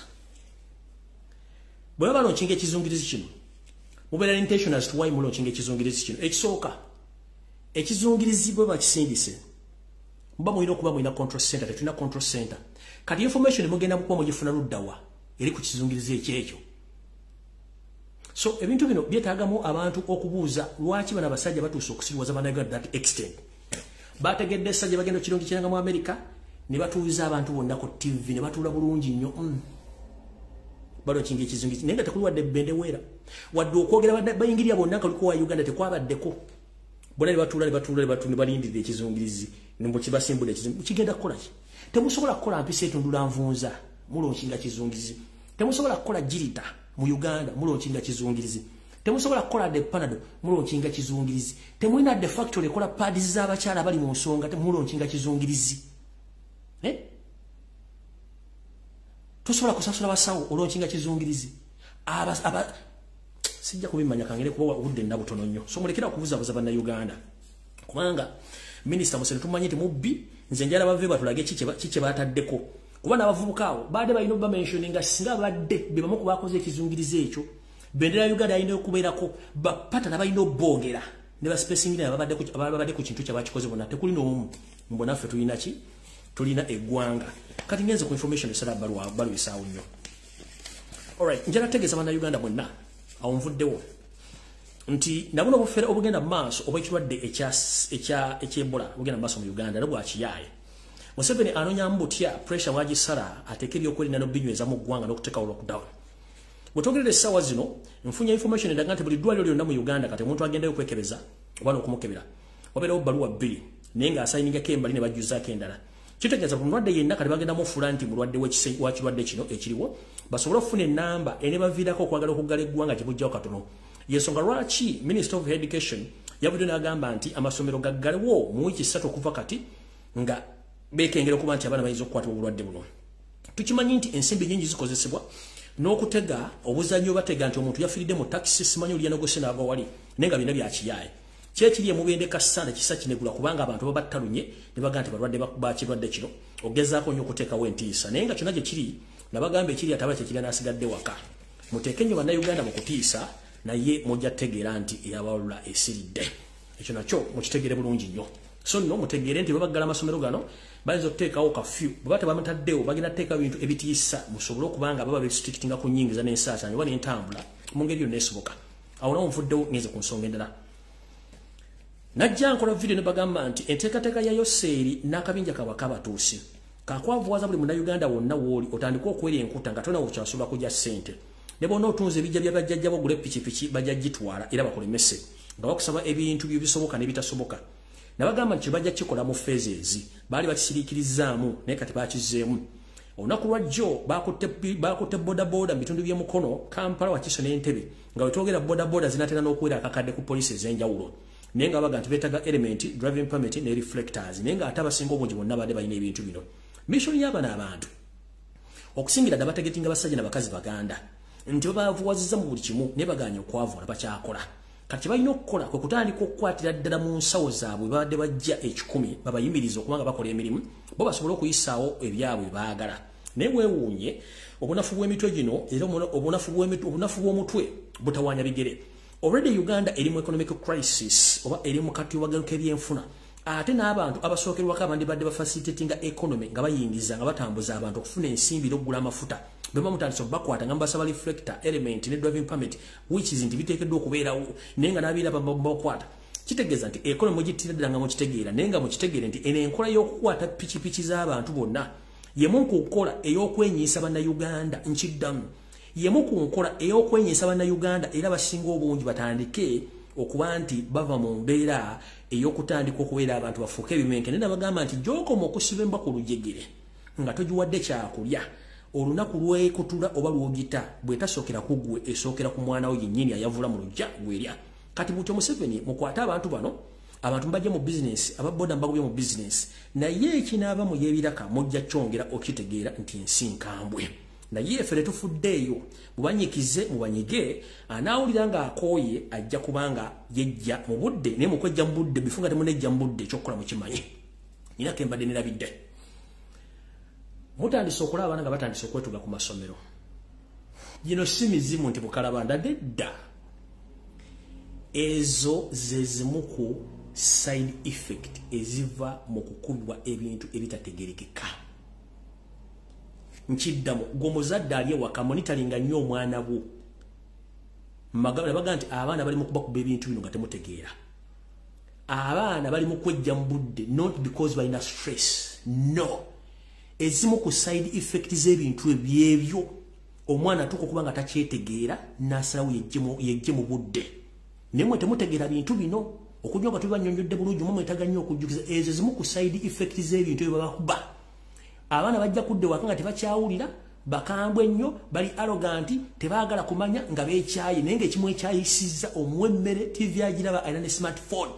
bwe balonkinga ekizungirizi kino mubeera intention as to why mulonkinga ekizungirizi kino ekisooka ekizungirizi bwe bakisindise mba mulina okuba mulina control center tetulina control center kati information mugenda kuba mugifuna luddawa eri ku kizungirizi ekyekyo so ebintu bino byetaagamu abantu okubuuza lwaki bana basajja batuuse okusiriwaza bannayuganda that extent bategedde sajja bagenda kirongikiranga mu America ne batuuza abantu bonna ku TV ne batuula bulungi nnyo balonkinga ekizungirizi naye nga tekuli wadde bendeweera wadde okwogera bayingirira bonna kaliko wa Uganda tekwabaddeko bonna ne batuula ne balindirira ekizungirizi nimbo kibasimbula ekizungirizi kigenda kukola ki temusobola kukola mpisa etundula nvunza mulonkinga kizungirizi temusobola kukola jirita mu Uganda mulonkinga kizungirizi temusobola kukola de panado mulonkinga kizungirizi temulina de factory ekola pads z'abakyala bali mu nsonga temulonkinga kizungirizi tosobola kusasula basawo olonkinga kizungirizi sijja kubimanya kangere kuba obudde nabutono nnyo so mulekera okubuzabuza banna Uganda kubanga minister Museveni tumanyi nti mubbi nze njala bave batulage kike bataddeko kuba n'abavubuka abo baade balina oba mentioninga singa badde be bamu kubakoze ekizungirizi ekyo bendera ya Uganda ayina okubeerako bapata n'abalina obbogera ne baspacing ababadde ku kintu kyabakikoze bonna tekuli n'omu mbona ffe tulina ki tulina eggwanga kati ngenze ku information esala balwisaawo nnyo alright njala tegeeza banna Uganda bonna awo nvuddewo nti nabuno obufere obugenda maaso obw'ekirwadde eky'Ebola bugenda maaso mu Uganda nabwo akiyaaye Museveni anonya mbutya pressure wagisala ateekeri okwelinda n'obinyweza mu ggwanga n'okuteekawo lockdown bwetwogerera essaawa zino nfunye information endaga nti buli ddwaliro lyonna mu Uganda kati omuntu agendayo okwekebeza oba n'okumukebera wabeerawo bbaluwa bbiri naye ng'asayiningako embali ne bajjuzaako endala kitegeeza ku mulwadde yenna kati bagenda mufuula nti mulwadde wa kirwadde kino ekiriwo basobole okufuna ennamba ene baviirako okwagala okuggala eggwanga gye bujjawo katono yensonga lwaki Minister of Education yabudde n'agamba nti amasomero gaggalewo mu wiki 3 okuva kati nga bekengera okuba nti abaana bayinza okukwata obulwadde buno. Tukimanyi nti ensimbi nyingi zikozesebwa n'okutega obuzanyo batega nti omuntu yafiridde mu taxi simanyi oli yanogose n'ava wali nenga bina bya kiyaye. Kyekiri emubendeka sana kisa kinegula kubanga abantu babattalunye ne bagamba nti balwadde bakirwadde kino ogezaako nnyo okuteekawo entiisa naye nga kyonna gye kiri nabagamba ekiri ataba kyekiri n'asigadde waka. Muteeke nnyo bannayuganda mu kutiisa naye mujja tegeera nti eyabawalula esiridde. Ekyo nakyo mukitegere bulungi nnyo. So nno mutegeere nti babaggala amasomero gano bayinza okuteekawo kafyu bwe bamutaddewo bagenda teeka bintu ebitiisa musobole okubanga baba berestrictinga ku nnyingiza n'ensaasaanya oba n'entambula mu ngeri yonna esoboka. Awo nawo nvuddewo ngenze ku nsonga endala. Najja nkola video ne bagamba nti enteekateeka ya Yoseri n'akabinja kabaka batuusi kakwavuwaza buli munnayuganda wonna w'oli otandika okwera enkuta nga tona okyasobola kujja ssente ne bonna otunze ebijja bya bajjajja bo ogule pikipiki bajja gitwala era bakulemese nga bakusaba ebintu byebisoboka n'ebitasoboka. Nabagamba nti bajja kikola mu phases baali bakisiriikirizaamu naye kati bakizeemu. Olunaku lwa jjo bakutte bodaboda mu bitundu by'emukono Kampala Wakiso n'Entebbe nga wetwogera bodaboda zinatera n'okuwera akakadde ku poliisi ez'enjawulo naye nga baga nti beetaga element driving permit ne reflectors naye nga ate abasinga obungi bonna badde balina ebintu bino. Mission y'abaana abantu okusingira ddala bategetinga basajja n'abakazi baganda nti babavuwaziza mu buli kimu ne baganya okwavuula bakyakola. Kati balina okukola kwe kutandika okukwatira ddala mu nsawo zaabwe babadde bajja 10 babayimiriza okubanga bakola emirimu bo basobole okuyisaawo ebyabwe baagala. Naye weewuunye obunafu bw'emitwe gino era obunafu bw'omutwe butawaanya bigere. Already Uganda eri mu economic crisis oba eri mu katuyobagano k'ebyenfuna ate n'abantu abasookerwako abandi badde bafacilitatinga economy nga bayingiza nga batambuza abantu okufuna ensimbi n'okugula amafuta bema mutandisa bakwata nga mbasaba reflector element ne driving permit which is nti biteekeddwa okubeerawo naye nga n'abiira bakwata. Kitegeeza nti economy gitira ddala nga mukitegeera naye nga mukitegeere nti eno enkola y'okukwata pikipiki z'abantu bonna yemu ku nkola ey'okwenyiisa bannayuganda nkiddamu yemu ku nkola ey'okwenyiisa bannayuganda era basinga obungi batandike okuba nti bava mu mbeera ey'okutandika okubeera abantu bafuuke ebimenke naye nabagamba nti gy'okoma okusiba emba ku lujegere nga togiwadde kyakulya olunaku lwekutula oba lwogita bw'etasookera ku ggwe esookera ku mwana we yennyini ayavula mu lujja gwerya. Kati butyo Museveni mukwate abantu bano abantu mbajje mu business ababoda mbagobye mu business naye ekinaava mu y'ebiraka mujja kyongera okitegeera nti ensi nkambwe naye fere tufuddeeyo mubanyikize mubanyige anaawulira nga akooye ajja kubanga yejja mu budde naye mukwejja mu budde bifunga temunejja mu budde ekyokukola mukimanyi nina kembadde nerabidde mutandise okulaba abaana nga batandise okwetuga ku masomero. Gino si mizimu nti bukalabanda dedda ezo ze zimu ku side effect eziva mu kukubibwa ebintu ebitategerekeka. Nkiddamu gomuzadde ali ewaka monitoringa nnyo omwana bwo baga nti abaana bali mu kubakuba ebintu bino nga temutegeera. Abaana bali mu kwejja mu budde not because balina stress no. Ezimu ku side effect z'ebintu ebyebyo omwana atuuka okuba nga takyetegeera n'asalawo yejje mu budde naye mwe temutegeera bintu bino okujja nga tubibannyonnyodde bulungi mwe mwetaaga nnyo okujjukiza ezo zimu ku side effect z'ebintu ebyo babakuba. Abaana bajja kudde waka nga tebakyawulira bakambwe ennyo bali arroganti tebaagala kumanya nga beekyaye naye ng'ekimu ekyayisizza omuwa emmere TV agiraba alina ne smartphone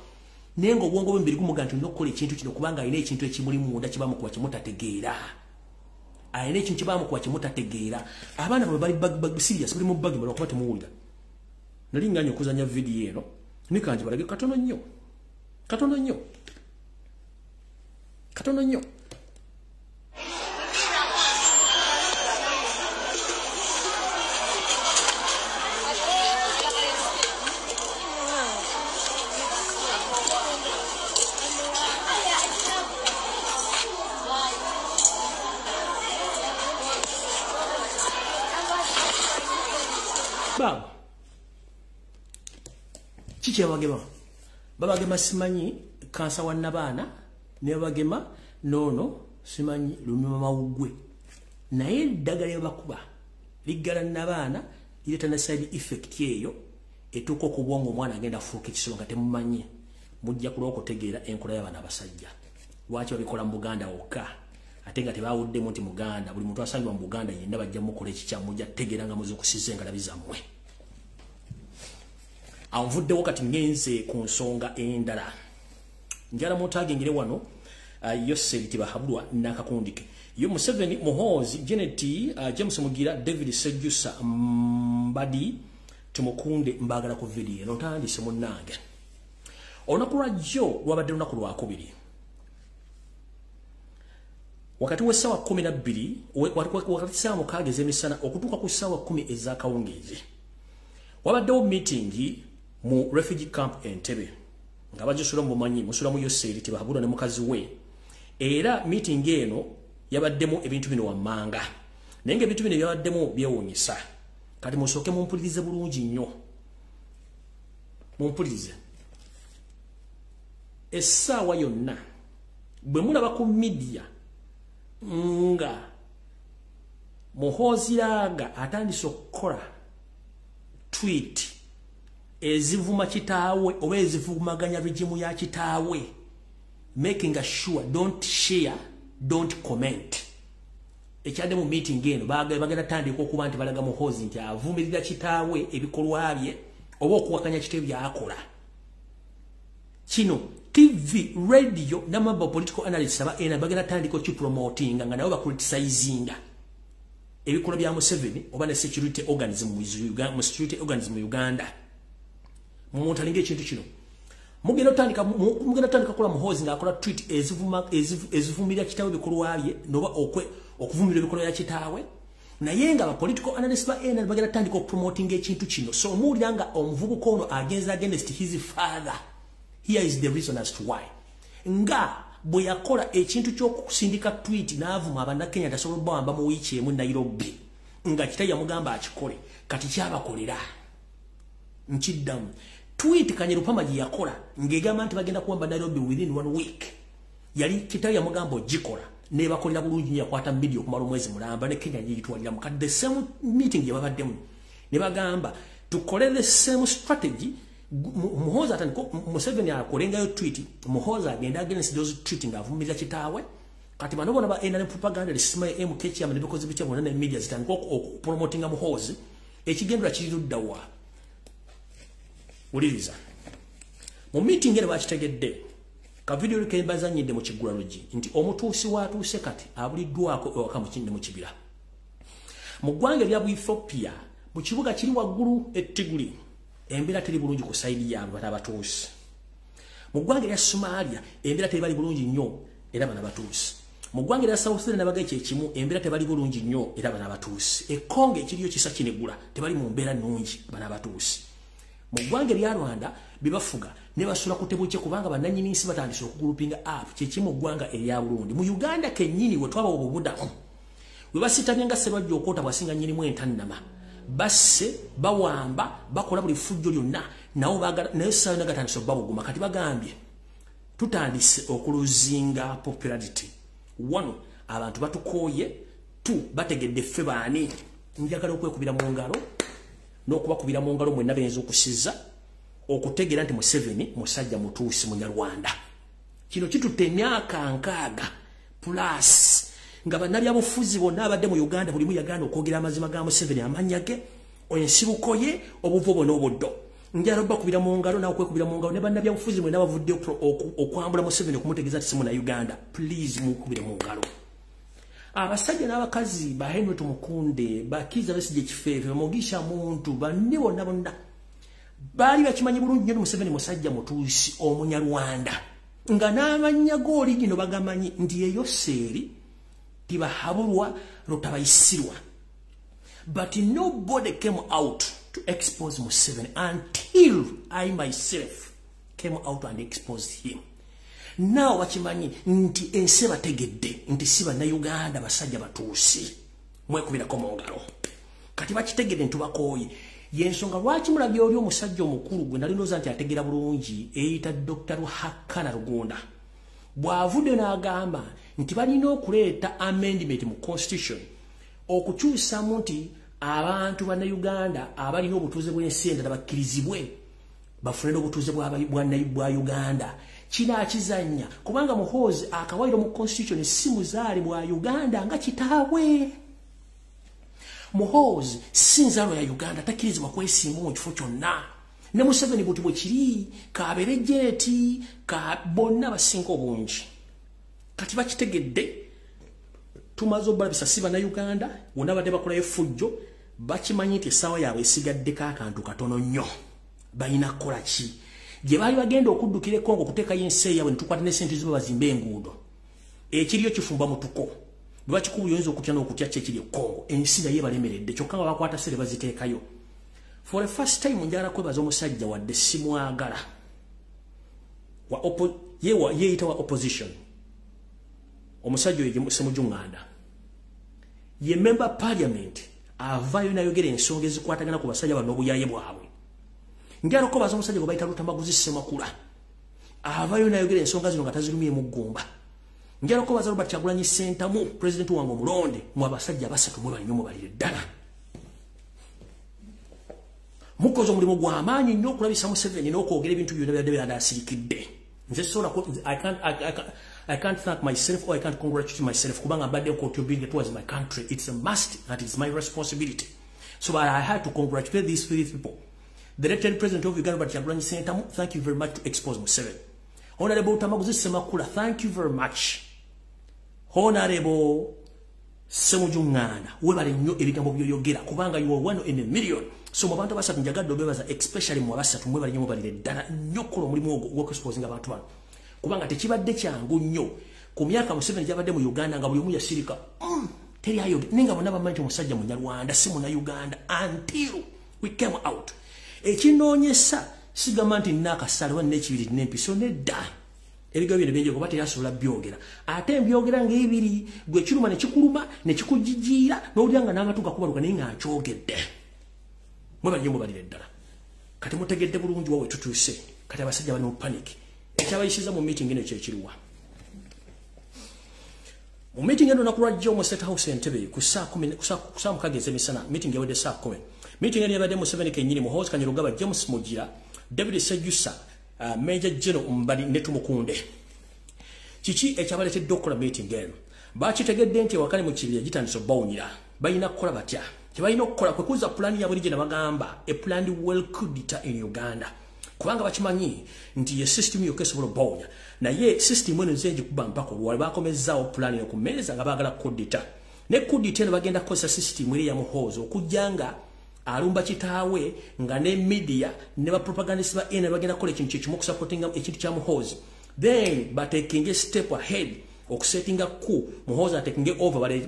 naye ng'obwongo bwe mbiri gumuga nti olina okukola ekintu kino kubanga alina ekintu ekimuli munda kibamukuba kimutategeera. Alina ekintu kibamukuba kimutategeera. Abaana bwe bali serious bali mu bagi bali okuba temuwulira. Nali nganya okuzanya vidiyo eno nikanje balage katono nnyo baba kiki abagema babagema simanyi kansa wa nabaana ne babagema nono simanyi lumima mawugwe naye eddagala lyebakuba liggala nabaana lireeta ne side effect eyo etuuka okubwongo omwana agenda afuuka ekisolo nga temumanyi mujja kulwa okutegeera enkola y'abaana abasajja lwaki babikola mu Buganda wokka ate nga tebawuddemu nti Muganda buli muntu asangibwa mu Buganda yenna bajja mukola ekikyamu mujja tegeera nga muzi okusiza engalabi zammwe. anvuddewo kati ngenze ku nsonga endala njala mutagengere wano Yoseri tibahabulwa nakakundike yo Museveni Muhoozi Janet James Mugira David Sejusa Mbadi tumukunde mbagala ku video notandise munnange onakula jo lwabadde lunaku lwakubiri wakati wa sawa 12 wakati sawa mukage zemisana okutuka ku sawa 10 ezakawungezi wabaddewo meeting mu refugee camp Entebbe nga bajusula mu manyi musula mu Yoseri tibahabulwa ne mukazi we era meeting eno yabaddemu ebintu bino wammanga nenge ebintu bino yabaddemu byewunyisa kati musoke mumpulirize bulungi nnyo mumpulirize essaawa yonna bwe mulaba ku media nga Muhoozi Langa atandise okukola tweet ezivuma kitaawe oba ezivumaganya regimu ya kitaawe making sure don't share don't comment ekyadde mu meeting eno bagenda tandika okuba nti balaga Muhoozi nti avumirira kitaawe ebikolwa bye oba okuwakanya kitaawe byakola kino TV radio namamba political analysts aba ena bagenda tandika okupromoting nga nabo bacriticizing ebikolwa bya Museveni oba ne security organism mu Uganda mumuntu alinga ekintu kino mugenda tandika kola Muhoozi nga akola tweet ezivumira kitaawe bikolwa bye noba okuvumira ebikolwa ya kitaawe naye nga political analysts ba ena bagenda tandika okupromoting ekintu kino so omuwulira nga omuvubuka ono against his father. Here is the reason as to why. Nga bwe yakola ekintu ky'okusindika tweet n'avuma abannakenya tasobola bamba mu wiiki emu Nairobi nga kitaawe yamugamba akikole kati kyabakolera nkiddamu tweet Kanyerupama gye yakola ng'egamba nti bagenda kuwamba Nairobi within 1 week yali kitaawe yamugamba ogikola nebakolera bulungi yakwata media okumala omwezi mulamba ne Kenya yitwalira mu the same meeting gye babaddemu ne bagamba tukole the same strategy. Muhoozi atandika Museveni akolengayo tweet Muhoozi agenda against those tweeting avumiriza kitaawe kati bano bona ba ena propaganda lisima MK ya because bicha bona ne media zitandika promoting Muhoozi ekigendera kiriruddawa uliriza mu meeting ere bakitegedde ka video likembaza nyinde mu kigulalogi nti omutuusi watuuse kati abuliddwako okamukinne mu kibira mu ggwanga lya Ethiopia mu kibuga kiri waggulu ettiguli embira teri bulungi ku side ya abatuusi mu ggwanga lya Somalia embira teri bali bulungi nnyo era bana batuusi mu ggwanga lya South Sudan nabagaye ekimu embira tebali bulungi nnyo era bana batuusi ekonge ekiriyo kisa kinegula tebali mu mbeera nnungi bana batuusi mu ggwanga lya Rwanda bibafuga ne basula kutebuche kubanga bananyini nsi batandise okugulupinga app kyekimu ggwanga erya Burundi mu Uganda kennyini we twaba obubuda we basitamye nga Sserwajja okota bwasinga nyini mu entannama basse bawamba bakola buli fujjo lyonna nawo bagala nayo saana gatandise babuguma kati bagambye tutandise okuluzinga popularity 1 abantu batukoye 2 bategedde ffe baani njagala okwekubira mu ngalo n'okubakubira mu ngalo mwenna benzo okusiza okutegera nti Museveni musajja mutuusi munyarwanda kino kitutte emyaka 6 plus nga bannabyabufuzi bonna abadde mu Uganda buli mu yaganda okwogera amazima ga Museveni amanyage ensibukoye obuvubo n'obuddo njalo bakubira mu ngalo na okwekubira mu ngalo ne bannabyabufuzi mwe nabavudde okwambula Museveni okumutegeza ati simu na Uganda please mukubire mu ngalo abasajja n'abakazi ba Henry Tumukunde bakiza Besigye Kifeeve Mugisha Muntu banne bonna bali bakimanyi bulungi nnyo Museveni musajja mutuusi omunyarwanda nga n'amanya goli gino bagamanyi ndi Yoseri tibahabulwa lutabayisirwa but nobody came out to expose Museveni until I myself came out and exposed him. Now wachimanyi nti ensi bategedde nti siba na Uganda basajja batuusi mwekubira komongalo kati bakitegedde ntubakoyi yensonga lwaki mulabye oli omusajja omukulu gwe nalinoza nti ategera bulungi eyita Dr. Ruhakana Rugunda bwavudde n'agamba nti balina okuleeta amendment mu constitution okukyusamu nti abantu bana Uganda abalina obutuuze bw'ensi endala bakkirizibwe bafune obutuuze bwa Uganda kina kizanya kubanga Muhoozi akawairo mu constitution simu zaali bwa Uganda nga kitaawe Muhoozi sinzalo ya Uganda takirizibwa kwesimba mu kifo kyonna ne Museveni buti bwe kiri kaabere jeneti ka bonna basinko bungi kati bakitegedde tumazo balabisa siba na Uganda wona badde bakola effujjo bakimanyi nti essaawa yaabwe esigaddeko akantu katono nnyo balina kukola ki gye baali bagenda okuddukira e Congo kuteekayo ensi yaabwe ne tukwata ne sente ziba bazimba enguudo ekiriyo kifumba mutuko bwe bakikubuyinza okutya n'okutya kyekiri e Congo ensi naye balemeredde kyokka nga bakwata sere baziteekayo. For the first time njala kwebaza omusajja wadde simwagala yeeyita wa opposition omusajja oyo Semujunganda ye member parliament avaayo nayogera ensonga ezikwatagana ku basajja bano obuyaye bwabwe. Njala kwebaza omusajja gwe bayita Lutambaguzi Ssemakula avaayo nayogera ensonga zino nga tazirumye mu ggumba. Njala kwebaza Robert Kyagulanyi Ssentamu president wange omulonde mu abasajja basatu mwe balinyo mubalire ddala. Mukozo mulimu gw'amaanyi nnyo okulabisa Museveni n'okwogera ebintu byonna byadde byandasirikidde. Nze sola I can't thank myself or I can't congratulate myself kubanga mbadde contributing towards my country. It's a must and it's my responsibility. So but I had to congratulate these three people. The Director President of Uganda, Robert Kyagulanyi Ssentamu, thank you very much to expose Museveni. Honorable Lutambaguzi Ssemakula, thank you very much. Honorable Semujunganda, webale nnyo ebigambo byoyogera kubanga you are one in a million. So mu bantu basatu njagadde obebaza especially mu basatu mwe bali nnyo balire ddala nnyo kola omulimu ogw'okuexposing abantu bano kubanga tekibadde kyangu nnyo ku myaka Museveni gyabadde mu Uganda nga buli omu yasirika teri ayogera nenga bonna bamanyi nti omusajja Munyarwanda si Munnayuganda until we came out. Ekinoonyesa sigamba nti NAKACWA wa n'ekibiri n'empiso nedda ebigambo bino bingi kuba teyasobola byogera ate mbyogera ng'ebiri gwe kiruma ne kikuluma ne kikujijiira n'owulira nga n'amatu gakubaluka naye nga nkyogedde. Mwe bali balire ddala kati mutegedde bulungi wawe tutuuse kati abasajja bali mu panic ekyabayisiza mu meeting eno kyekiriwa mu meeting eno nakulwajja mu State House Entebbe ku saa 10 mukageze emisana meeting yawedde saa 10 meeting eno yabadde Museveni kennyini Muhoozi Kanyarugaba James Mugira David Sejjusa Major General Mbali ne Tumukunde kiki ekyabaletedde okukola meeting eno bakitegedde nti wakali mu kibira gitandise obbawunyira balina kukola batya kibalina okukola kwe kuza pulaani ya bulijjo ne bagamba a planned well kudita in Uganda kubanga bakimanyi nti ye system yokka esobola obbawunya naye system eno nze ngikuba mpaka olwali bakomezzaawo pulaani eno ku mmeeza nga baagala kudita ne kudita eno bagenda kukozesa system eri ya Muhoozi okujja nga alumba kitaawe nga ne media ne bapropagandist ba ena bagenda kukola ekintu kyekimu okusupportinga ekintu kya Muhoozi then batekinge step ahead okusetinga ku Muhoozi atekinge over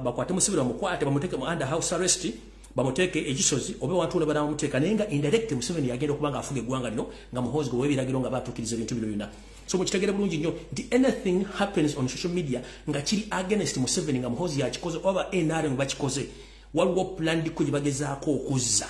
bakwate Museveni bamukwate bamuteke mu under house arrest bamuteke ekisozi obe wantu ne banamuteeka naye nga indirect Museveni yagenda okubanga afuga eggwanga lino nga Muhoozi gwe webiragiro nga batukiriza ebintu bino byonna. So mukitegere bulungi nnyo nti anything happens on social media nga kiri against Museveni nga Muhoozi yakikoze oba NRM bakikoze waliwo plan diko gye bagezaako okuzza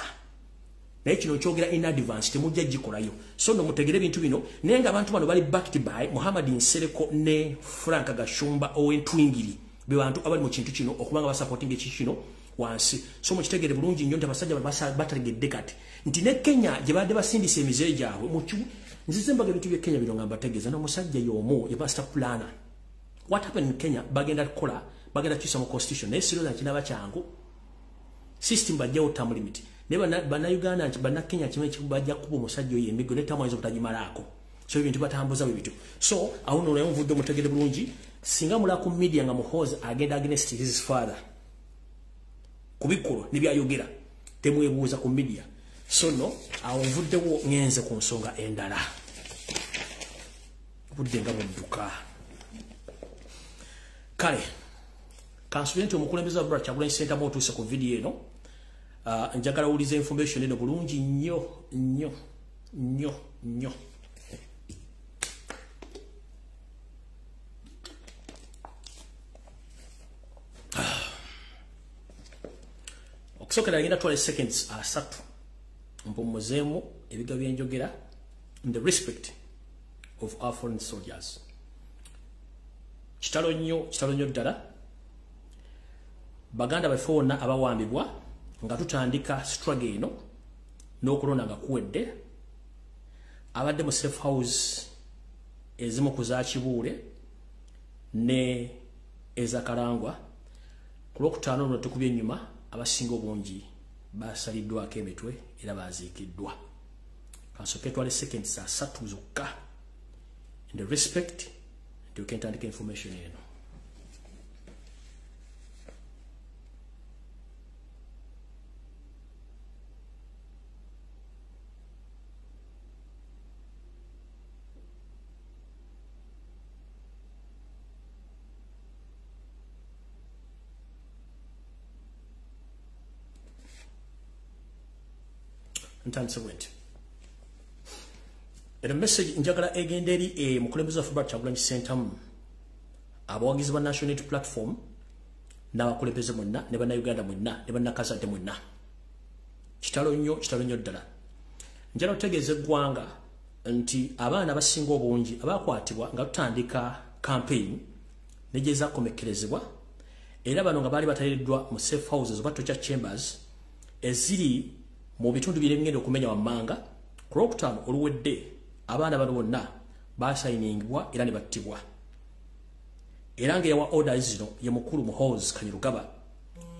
naye kino kyogera in advance temujja gikolayo. So no mutegere ebintu bino naye nga abantu bano bali backed by Muhammad Nsereko ne Frank Gashumba Owen Twingiri be bantu abali mu kintu kino okubanga basupporting ekintu kino wansi. So mukitegere bulungi nnyo nti abasajja bategedde kati nti ne Kenya gye badde basindisa emize gyabwe nzizembaga ebintu bya Kenya bino nga mbategeeza n'omusajja y'omu ye master planner. What happened in Kenya bagenda kukola bagenda kyusa mu constitution naye sirooza kinaba kyangu system bajjawo term limit ne bana Uganda nti bana Kenya kimwe kibajja kuba omusajja oyo emigo ne tamu ezo butagimalaako. So ebintu batambuza bibitu. So awo no nayo mvudde mutegede bulungi singa mulako media nga Muhoozi agenda against his father kubikolo nibyayogera temwebuuza ku media. So no awo mvuddewo ngenze ku nsonga endala budde nga budduka kale kansulenti omukulembeze wa Robert Kyagulanyi Ssentamu otuuse ku video eno njagala ulize information eno bulungi nnyo okusokera agenda 20 seconds asatu mpumuzeemu ebiga byenjogera in the respect of our foreign soldiers. Kitalo nnyo ddala baganda baffe wonna abawambibwa nga tutandika struggle eno n'okulonda nga kuwedde abadde mu safe house ezimu ku za Kibuule ne eza Kalangwa ku Lwokutaano luno tukubye ennyuma abasinga obungi basaliddwako emitwe era baziikiddwa Kansoke twale seconds saa 3 zokka. And the respect ndio kentandika information eno. Ntandise went. Era message njagala egenderi mukulembeza Fubara Kyagulanyi Ssentamu abawagizi ba National Unity Platform n'abakulembeze mwenna ne bannayuganda mwenna ne bannakazadde mwenna. Kitalo nnyo ddala. Njagala otegeeza eggwanga nti abaana abasinga obungi abakwatibwa nga tutandika campaign nejeza komekerezebwa era bano nga bali bataliddwa mu safe houses oba torture chambers eziri mu bitundu birengendo okumenya wammanga ku Lwokutaano oluwedde abaana bano bonna basayiningibwa era ne battibwa. Era nga yawa orders zino ye mukulu Muhoozi Kanyarugaba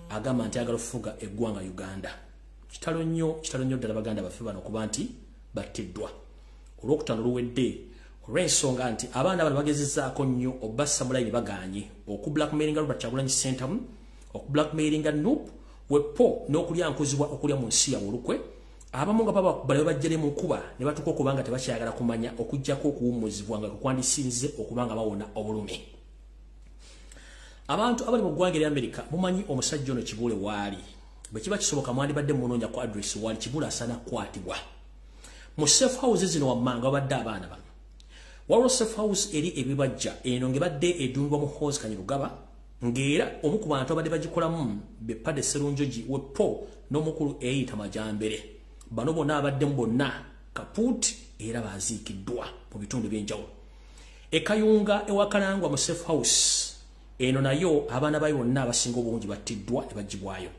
agamba nti agala okufuga eggwanga Uganda. Kitalo nnyo ddala baganda baffe bano kuba nti battiddwa. Ku Lwokutaano oluwedde olw'ensonga nti abaana bano bagezezzaako nnyo obassa mulayini baganye okublackmailinga Fubara Kyagulanyi Ssentamu okublackmailinga Nuupu wepo n'okulya nkozibwa okulya mu nsi yaabwe olukwe abamu nga bali bajjale mu nkuba ne batuuka okubanga tebakyagala kumanya okujjako okuwummuzibwa nga kukwandisinze okubanga bawona obulumi. Abantu abali mu ggwanga Amerika mumanyi omusajja ono Kibuule waali bwe kiba kisoboka mwandibadde munoonya ku address waali Kibuule asaana kukwatibwa mu safe house zino wammanga babadde abaana bano. Waliwo safe house eri ebibajja eno ng'ebadde edundwa Muhoozi Kanyarugaba ngera omu ku bantu abadde bagikolamu Bepade Sserunjogi wepo n'omukulu eyita Majambere. Bano bonna abaddemu bonna kapuuti era baziikiddwa mu bitundu by'enjawulo. Ekayunga ewakalangwa mu safe house eno nayo abaana bayo bonna abasinga obungi battiddwa ne bagibwayo.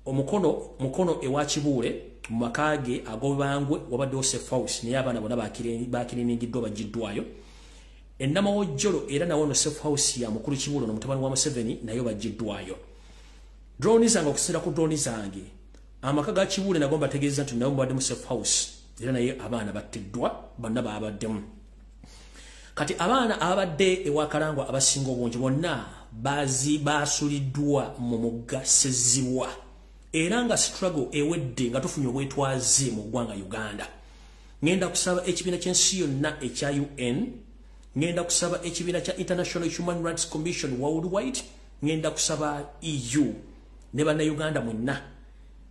Omukono ewa Kibuule mu makaage agobangwe wabaddewo safe house naye abaana bonna bakiriningiddwa bagiddwayo. Ennamawojjolo era nawo no safe house ya mukulu Kibuule no mutabani wa Museveni nayo bagiddwayo. Drone zange okusira ku drone zange amaka ga Kibuule nago mbategeeza nti nayo mbadde mu safe house era naye abaana battiddwa bonna babaddemu. Kati abaana abadde ewakalangwa abasinga obungi bonna basuliddwa mu mugga Ssezzibwa era nga struggle ewedde nga tufunye obwetwaze mu ggwanga Uganda. Ngenda kusaba ekibiina ky'ensi yonna ekya UN, ngenda kusaba ekibiina kya International Human Rights Commission worldwide, ngenda kusaba EU ne bannayuganda mwenna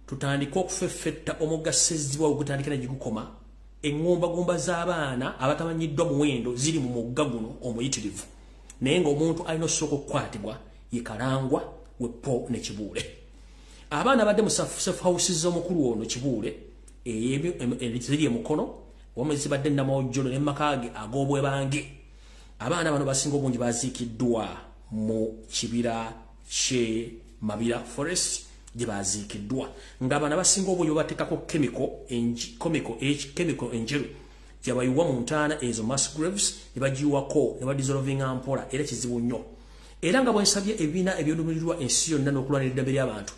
tutandika okufeffetta omugga Ssezzibwa ogutandikira gikukoma. Engomba z'abaana abatamanyiddwa muwendo ziri mu mugga guno omuyitirivu naye ng'omuntu alina osooka okukwatibwa ye Kalangwa wepo ne Kibuule. Abaana badde mu safe houses z'omukulu ono Kibuule ziri emukono wamwe zibadde Nnamawojjolo ne makaage ag'obwebange. Abaana bano basinga obungi baziikiddwa mu kibira kye Mabira Forest gye baziikiddwa ng'abaana basinga obungi bateekako chemical enjeru gye bayiwa mu ntaana ezo mass graves ne bagiyiwako ne badissolvinga mpola era kizibu nnyo. Era nga bwensabye ebibiina ebyolumirirwa ensi yonna n'okulwanirira eddembe ly'abantu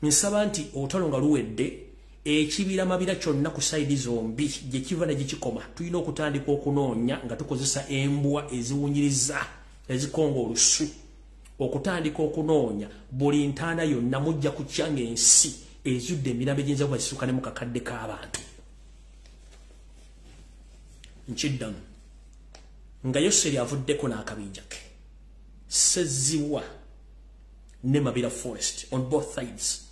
nsaba nti olutalo nga luwedde ekibira Mabira kyonna ku sayidi zombi gye kiva ne gye kikoma tulina okutandika okunoonya nga tukozesa embwa eziwunyiriza ezikonga olusu okutandika okunoonya buli ntaana yonna mujja kukyanga ensi ezudde emirambo egyinza kuba kisukka ne mu kakadde k'abantu. Nkiddamu nga Yoseri avuddeko n'akabinja ke Ssezzibwa ne Mabira Forest on both sides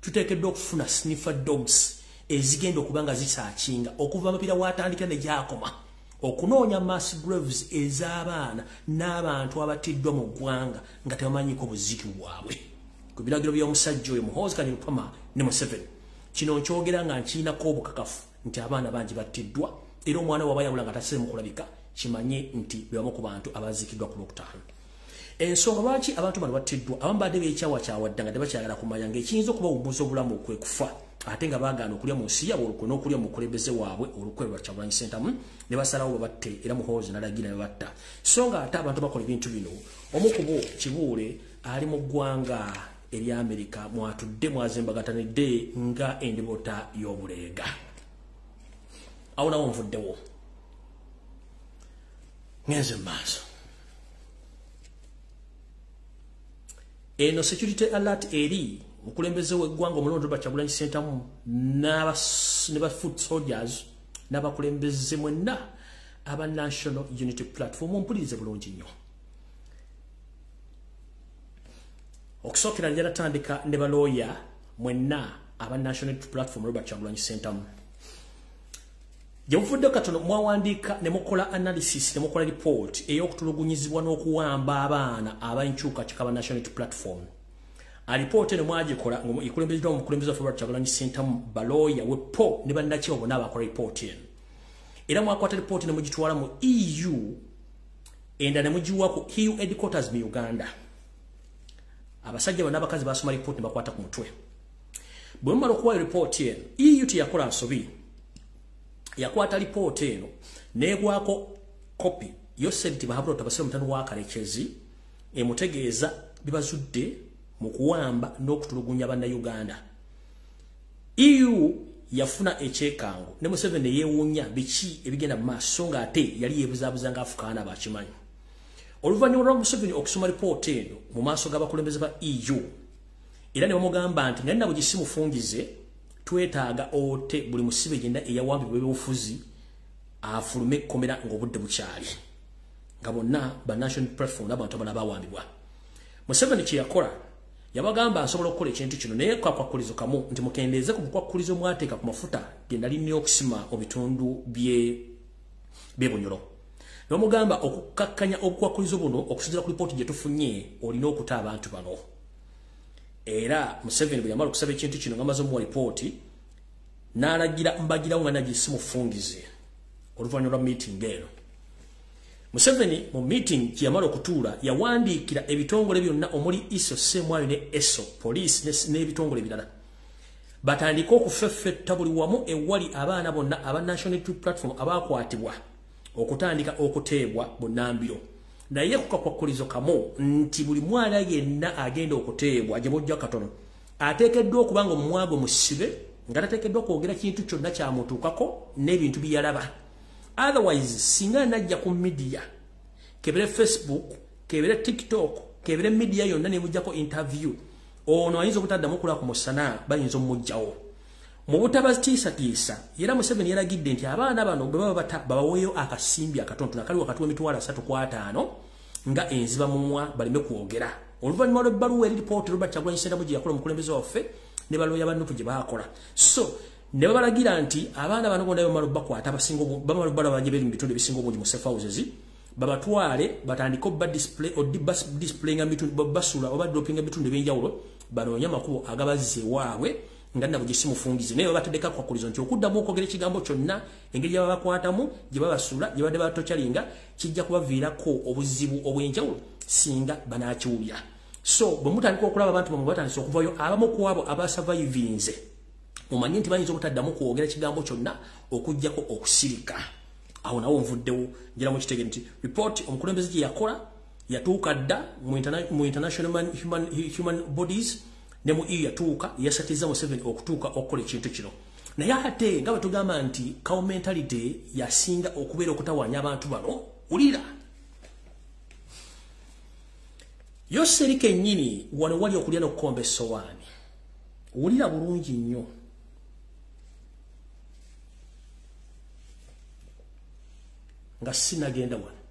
tuteekeddwa okufuna sniffer dogs ezigenda okuba nga zisaakinga okuva Mabira watandikira ne gyakoma okunoonya mass graves ez'abaana n'abantu abattiddwa mu ggwanga nga tebamanyiiko buziiki bwabwe ku biragiro by'omusajja oyo Muhoozi Kanyarugaba ne Museveni. Kino nkyogera nga nkirinako obukakafu nti abaana bangi battiddwa era omwana wabayawula nga tasire mu kulabika kimanye nti bebamu ku bantu abaziikiddwa ku Lwokutaano. Ensonga lwaki abantu bano battiddwa abamu badde beekyawakyawadda nga tebakyagala kumanya ng'ekiyinza okubawummuza obulamu okwe kufa ate nga baagaana okulya mu nsi yaabwe olukwe n'okulya mu kulembeze waabwe olukwe lwa Kyagulanyi Ssentamu ne basalawo babatte era Muhoozi n'alagira ne batta. So nga ate abantu bakola ebintu bino omu ku bo Kibuule ali mu ggwanga erya Amerika mwatudde mwazembagatanidde nga endibota y'obuleega. awo nawo nvuddewo ngenze maaso eno security alert eri mukulembeze w'eggwanga omulonde Kyagulanyi Ssentamu ne ba foot soldiers n'abakulembeze mwenna aba National Unity Platform mpulirize bulungi nnyo okusookera njala tandika ne balooya mwenna aba National Unity Platform Robert Kyagulanyi Ssentamu Jemufudde katono mwawandiika ne mukola analysis ne mukola report ey'okutulugunyizibwa n'okuwamba abaana abanchuka kikaba National Unity Platform. A report ne mwagikola ikulembezedwa omukulembeze wa Robert Kyagulanyi Ssentamu balooya wepo ne bannakiwa bonna abakola report eno. Era mwakwata report ne mugitwala mu EU enda ne mugiwako EU headquarters mu Uganda. Abasajja bonna abakazi basoma report ne bakwata ku mutwe. Bwe mmala okuwa report eno EU teyakola nsobi. Yakwata report eno negwako copy Yoseri tibahabro tabasira mutano wa kalekezi emutegeeza bibazudde mu kuwamba n'okutulugunya bana Uganda. EU yafuna echekango ne Museveni yewunya biki ebigenda maaso nga ate yali yebuzabuza nga Afukana bakimanyi. Oluvannyuma lwa Museveni okusoma report eno mu maaso g'abakulembeze ba EU era ne bamugamba nti nali nabo gisimufungize twetaaga ote buli musibe genda eyawambi bw'obufuzi afulume komera ng'obudde bukyali nga bonna ba National Platform n'abantu abana bawambibwa. Museveni kye yakola yabagamba asobola okukola ekintu kino naye kwakwakulizo kamu nti mukendeeze ku bukwakulizo mwateeka ku mafuta genda linnya okusima obitundu bye Bunyoro. Bamugamba okukakkanya obukwakulizo buno okusinziira ku lipooti gye tufunye olina okuta abantu bano. Era Museveni bwe yamala okusaba ekintu kino ng'amaze mu report n'alagira mbagirawo nga nagisimufungize oluvannyuma lwa meeting eno. Museveni mu meeting kye yamala okutuula yawandiikira ebitongole byonna omuli ISO Semwayo ne ESO police n'ebitongole ebirala batandika okufeffetta buli wamu ewali abaana bonna aba National Unity Platform abakwatibwa okutandika okuteebwa bunnambiro. Naye kukakwakulizo kamu nti buli mwana yenna agenda okuteebwa gye bojja katono ateekeddwa okuba nga omumwago musibe nga tateekeddwa kwogera kintu kyonna kyamutuukako n'ebintu byalaba. Otherwise singa najja ku media kebere Facebook kebere TikTok kebere media yonna ne mujjako interview ono ayinza okutaddamu okulaba ku musana bayinza omujjawo mu butabatiisa era Museveni yaragidde nti abaana bano bwe baba babaweeyo akasimbi akatono akali wakati w'emitwalo 3 ku 5 nga enziba mumwa baleme kwogera. Oluvannyuma lw'ebbaluwa eri report Robert Kyagulanyi Ssentamu gye yakola omukulembeze waffe ne balooya bannupu gye baakola. So ne babalagira nti abaana bano bonna bamala bakwata abasinga bamala balaba gye beri mu bitundu ebisinga obungi mu safe houses babatwale batandika obba display displaying bitundu basula oba dropping bitundu ebyenjawulo banoonya makubo agabazze waabwe nga nabo gisimufungize naye batadeka kwa kulizo nti okuddamu okwogera ekigambo kyonna engeri gye babakwatamu gye babasula gye badde batokyalinga kijja kubaviirako obuzibu obw'enjawulo singa banaakiwulya. So bwe mutandika okulaba abantu bamwe batandise okuvayo abamu ku abo abasurvivinze omanyi nti bayinza obutaddamu kwogera ekigambo kyonna okuggyako okusirika. Awo nawo nvuddewo njira mu kitege nti report omukulembeze gye yakola yatuuka dda mu international human bodies ne mu EU yatuuka yasatiza Museveni okutuuka okukola ekintu kino. Naye ate nga batugamba nti kawo mentality yasinga okubeera okutawaanya abantu bano ulira. Yoseri kennyini wano wali okulya n'okukomba essowaani ulira bulungi nnyo. Nga sinagenda wano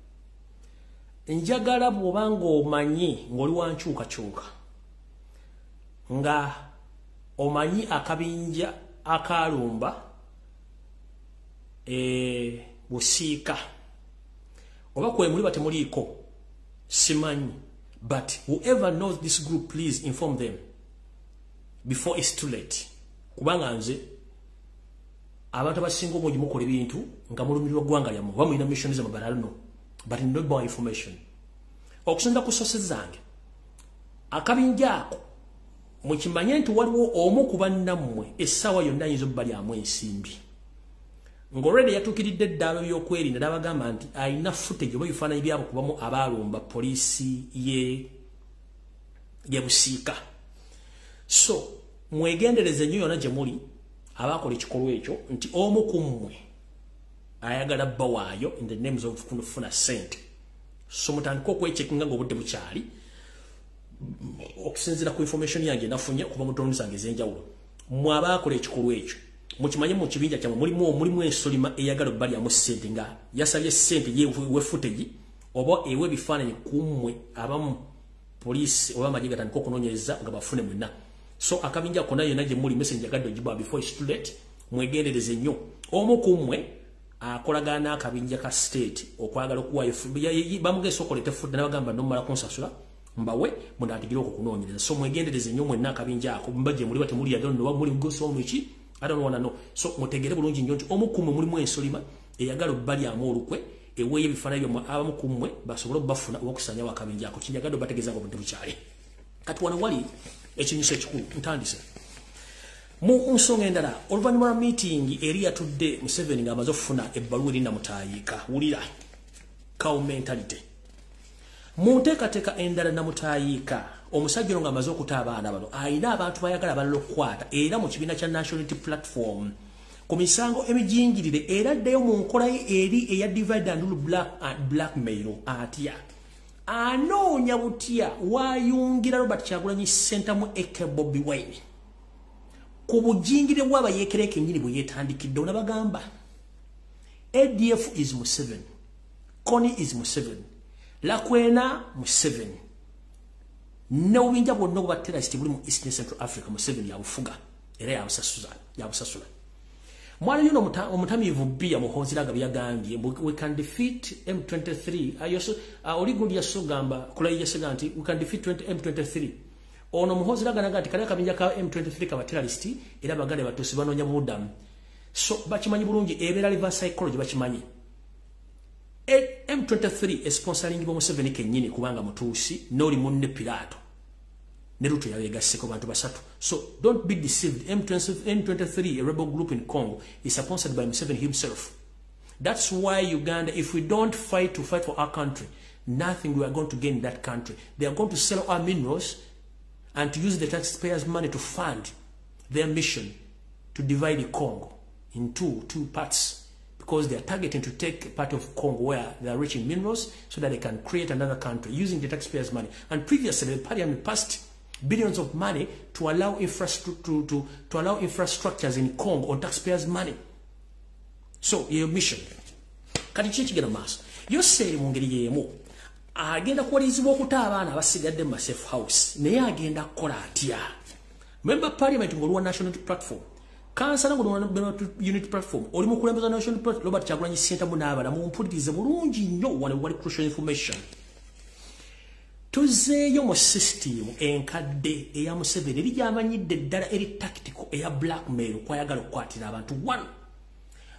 njagala bw'obanga omanyi ng'oli wankyukakyuka nga omanyi akabinja akalumba busiika oba kwemuli batemuliiko simanyi, but whoever knows this group please inform them before it's too late. Kubanga nze abantu abasinga obungi mukola ebintu nga mulumirirwa ggwanga lyammwe oba mulina missions amabala no but no more information okusonda ku sources zange akabinja ako mukimanye nti waliwo omu ku bannammwe essaawa yonna ayinza obbalyamu ensimbi ng'olwedde yatuukiridde eddaalo by'okwerinda n'abagamba nti alina footage oba ebifaananyi byabo kubamu abaalumba poliisi ye busiika. So mwegendereze nnyo yonna gye muli abakola ekikolwa ekyo nti omu ku mmwe ayagala bawaayo in the names of kufuna sente. So mutandika okwecheckinga ng'obudde bukyali okusinziira ku information yange nafunye kuva mu tondu zange ez'enjawulo. Mmwe abaakola ekikolwa ekyo mukimanye mu kibinja kyammwe mulimu ensolima eyagala obbalyamu ssente nga yasabye ssente yewe footage oba ewe bifaananyi kummwe abamu poliisi oba amagye gatandika okunoonyereza nga bafune mwenna. So akabinja konna yonna gye muli message yagadde ogibwa before it's too late. Mwegendereze nnyo. Omu ku mmwe akolagana n'akabinja ka state okwagala okuwaayo bamugesa okolete fudde n'abagamba nomala kunsasula mbawe mundatigire okukunoonyereza. So mwegendereze nnyo mwenna akabinja ako mbagye muli bate muli adon no muli goso omwiki I don't wanna know. So mutegere bulungi nnyo nti omu ku mmwe mulimu ensolima eyagala obbalyamu olukwe eweeye ebifaananyi byomwe abamu ku mmwe basobole obbafuna okusanya wakabinja ako kinyagadde obategeeza nga obudde bukyali. Kati wano wali ekinyuso ekikulu ntandise. Mu nsonga endala oluvannyuma lwa meeting eri yatudde Museveni ng'amaze okufuna ebbaluwa eri Namutayiika. Wulira cow mentality. Mu nteekateeka endala Namutayiika omusajja ono ng'amaze okuta abaana bano ayina abantu bayagala abalala okukwata era mu kibiina kya National Unity Platform ku misango emijingirire era addeyo mu nkola ye eri eya divide and rule blackmail atya anoonya butya waayungira Robert Kyagulanyi Ssentamu Eke Bobi Wine ku bujingire bw'abayeekera kennyini bwe yeetandikidde onabagamba ADF is Museveni, Kony is Museveni, Lakwena Museveni, n'obubinja bwonna obwa terrorist buli mu East Central Africa Museveni yabufuga era yabusasula. Mwana yuno omutamiivu bia muhonziraga byagambye we can defeat M23 oliguli yasogamba kulayi yasega nti we can defeat M23 ono muhonziraga nagati kale kabinja ka M23 kaba terrorist era bagale batusi banoonya buddamu. So bakimanyi bulungi ebeera reverse psychology bakimanyi. M23 sponsoring bo Museveni kennyini kubanga mutuusi n'oli munne Pilato ne Ruto yabegasseko bantu basatu. So don't be deceived. M23, a rebel group in Congo, is sponsored by Museveni himself. That's why Uganda, if we don't fight for our country, nothing we are going to gain in that country. They are going to sell our minerals and to use the taxpayers' money to fund their mission to divide the Congo in two parts, because they are targeting to take part of Congo where they are reaching minerals so that they can create another country using the taxpayers' money. And previously, the parliament passed billions of money to allow infrastructures in Congo on taxpayers' money. So, your mission. Kati kigenda maaso. Yoseri mu ngeri y'emu agenda kuwalizibwa okuta abaana abasigadde mu safe house. Naye agenda kukola atya? Member Parliament ng'oluwa National Unity Platform. Kansala ng'oluwa Unity Platform. Oli mu kulembeza National Unity Platform. Robert Kyagulanyi Ssentamu n'abala mumpulirize bulungi nnyo wali crucial information. Tuzeeyo mu system enkadde eya Museveni eri gy'amanyidde ddala eri tactical eya blackmail kwayagala okukwatira abantu. One,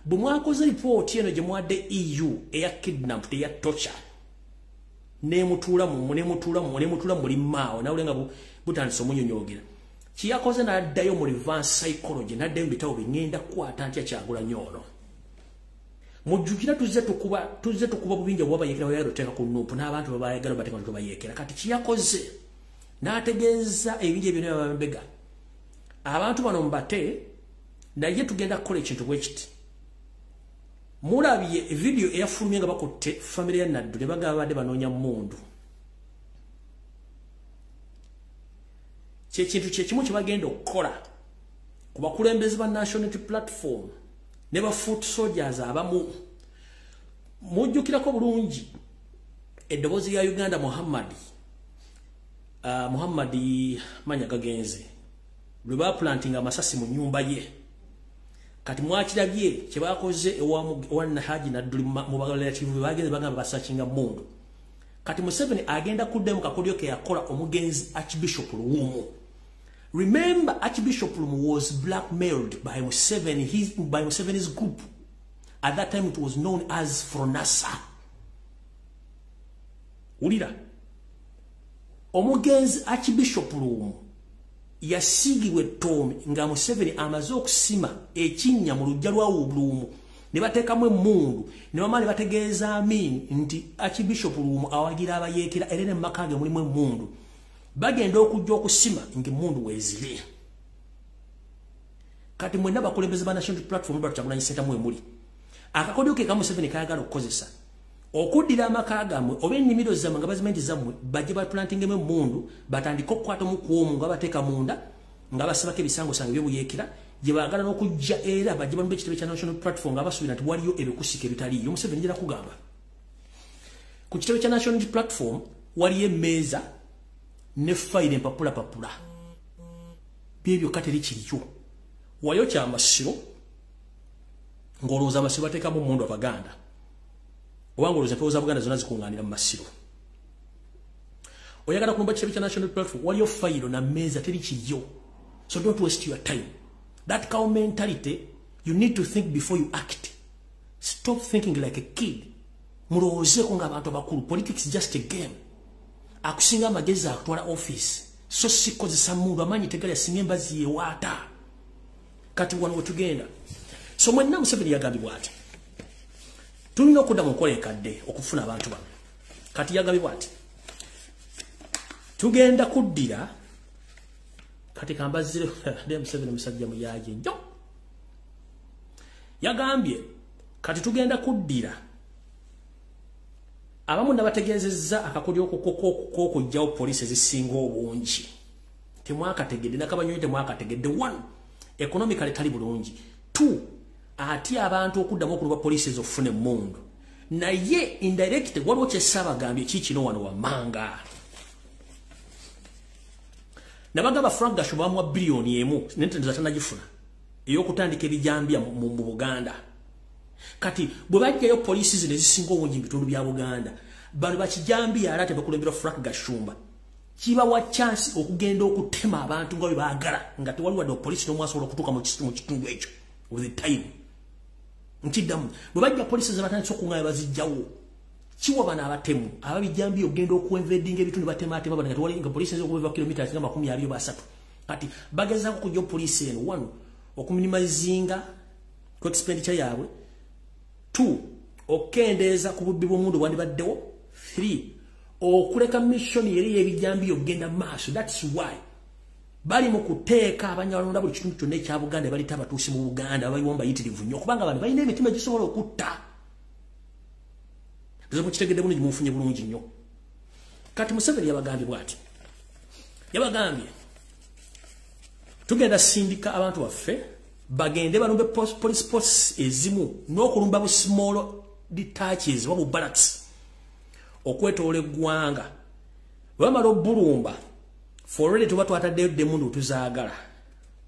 bwe mwakoze report eno gye mwadde EU eya kidnap eya torture nemutuula muli maawo nawule nga butandise omunyonyogera kiyakoze n'addayo mu reverse psychology n'addayo mu bitabo bingenda kukwata ntya Kyagulanyi ono. Mujjukira tuzze tukuba bubinja bw'abayeekera bwe yateeka ku nuupu n'abantu babayagala bateeka nti bayeekera. Kati kiyakoze n'ategeeza ebinja byonna byabambega abantu bano mbate naye tugenda kukola ekintu bwe kiti. Mulabye video eyafulumye nga bakutte family ya Naddu ne bagamba badde banoonya mmundu. Kintu kyekimu kye bagenda okukola ku bakulembeze ba National Unity Platform ne ba foot soldiers abamu. Mujjukirako bulungi eddoboozi ya Uganda Muhammad manya gagenze lwe baplantinga amasasi mu nnyumba ye. Kati mwakirabye kye bakoze ewa Haji Naddu mu relative bagenze bagamba basakinga mundu. Kati Museveni agenda kuddamu kakodyo ke yakola omugenzi Archbishop Luwumu. Remember, Archbishop Luwumu was blackmailed by Museveni's group. At that time it was known as Fronasa. Ulira omugenzi Archbishop Luwumu yasigibwa ettoome nga Museveni amaze okusima ekinnya mu lujja lwa Luwumu ne bateekamu emmundu ne bamala ne bategeeza Amin nti Archbishop Luwumu awagira abayeekera era ne mu maka ge mulimu emmundu bagenda okujja okusima ng'emmundu weezire. Kati mwenna bakulembeze ba National Unity Platform Robert Kyagulanyi Ssentamu emuli akakodyo ke Museveni kayagala okukozesa okuddira amaka gammwe oba ennimiro zammwe nga bazimenti zammwe bajje baplantingemu emmundu batandika okukwata mu kwomu nga bateeka munda nga basibako ebisangosango by'obuyeekera gye baagala n'okujja era bajje balumba ekitebe kya national platform nga basuubira nti waliyo ebikusika ebitaliiyo. Museveni njera kugamba ku kitebe kya national platform waliyo emmeeza ne fayiro empapulapapula byebyo kateri kiriyo wayo kyamasiro ng'olowooza amasiro bateekamu mmundu Abaganda oba ng'olowooza empewo za Buganda zonna zikuŋŋaanira mu masiro. Oyagala kulumba kitebe kya national platform waliyo fayiro na mmeeza teri kiriyo. So don't waste your time. That cow mentality, you need to think before you act. Stop thinking like a kid. Mulowooze ko ng'abantu abakulu. Politics is just a game. Akusinga amagezi akutwala office. So sikozesa mundu amanyi tegali asinga embazi yewaata. Kati wano wetugenda. So mwenna Museveni yagambibwa ati tulina okudda mu nkola enkadde okufuna abantu bano. Kati yagambibwa ati tugenda kuddira kati kambazire ndi Museveni musajja muyaje nnyo. Yagambye kati tugenda kuddira abamu nabategeezezza akakodyo okukujjawo poliisi ezisinga obungi. Temwakategedde nakabanyonyi temwakategedde. 1 economically tali bulungi. 2 ati abantu okuddamu okulumba poliisi ezofune emmundu naye indirect waliwo kyesabagambye kikino wano wammanga. Nabagamba Frank Gashuba bamuwa biliyoni emu nentendo zatanagifuna ey'okutandika ebijambya mu Buganda. Kati bwe bajjayo poliisi zino ezisinga obungi mu bitundu bya Buganda bano bakijambya ala tebakulemberwa Frank Gashumba kibawa chance okugenda okutema abantu nga bwe baagala nga tewali wadde poliisi n'omu asobola okutuuka mu kitundu ekyo with the time. Nkiddamu bwe bajja poliisi zebatandise okuŋŋaanya bazijjawo kiwa bano abatemu ababijambya ogenda okuinvadinga ebitundu batematema bano nga tewali nga poliisi ez'okuva kilomita nga 23. Kati bagezaako kujja poliisi eno 1 okuminimizinga ku expenditure yaabwe. 2 okendeeza ku bubbi bw'omundu bwandibaddewo. 3 okuleka mission yeri ebijambya ogenda maaso. That's why bali mu kuteeka abanyalonda buli kitundu kyonna ekya Buganda balita abatuusi mu Buganda bayiwomba yitirivu nnyo kubanga abantu balina emitima gisobola okutta. Mukitegedde bulungi mufunye bulungi nnyo. Kati Museveni yabagambye bw'ati yabagambye tugenda sindika abantu baffe bagende balumbe police posts ezimu n'okulumba bu small detaches wabu barracks okwetoola eggwanga bamala obulumba for already tuba twataddeyo demundu tuzaagala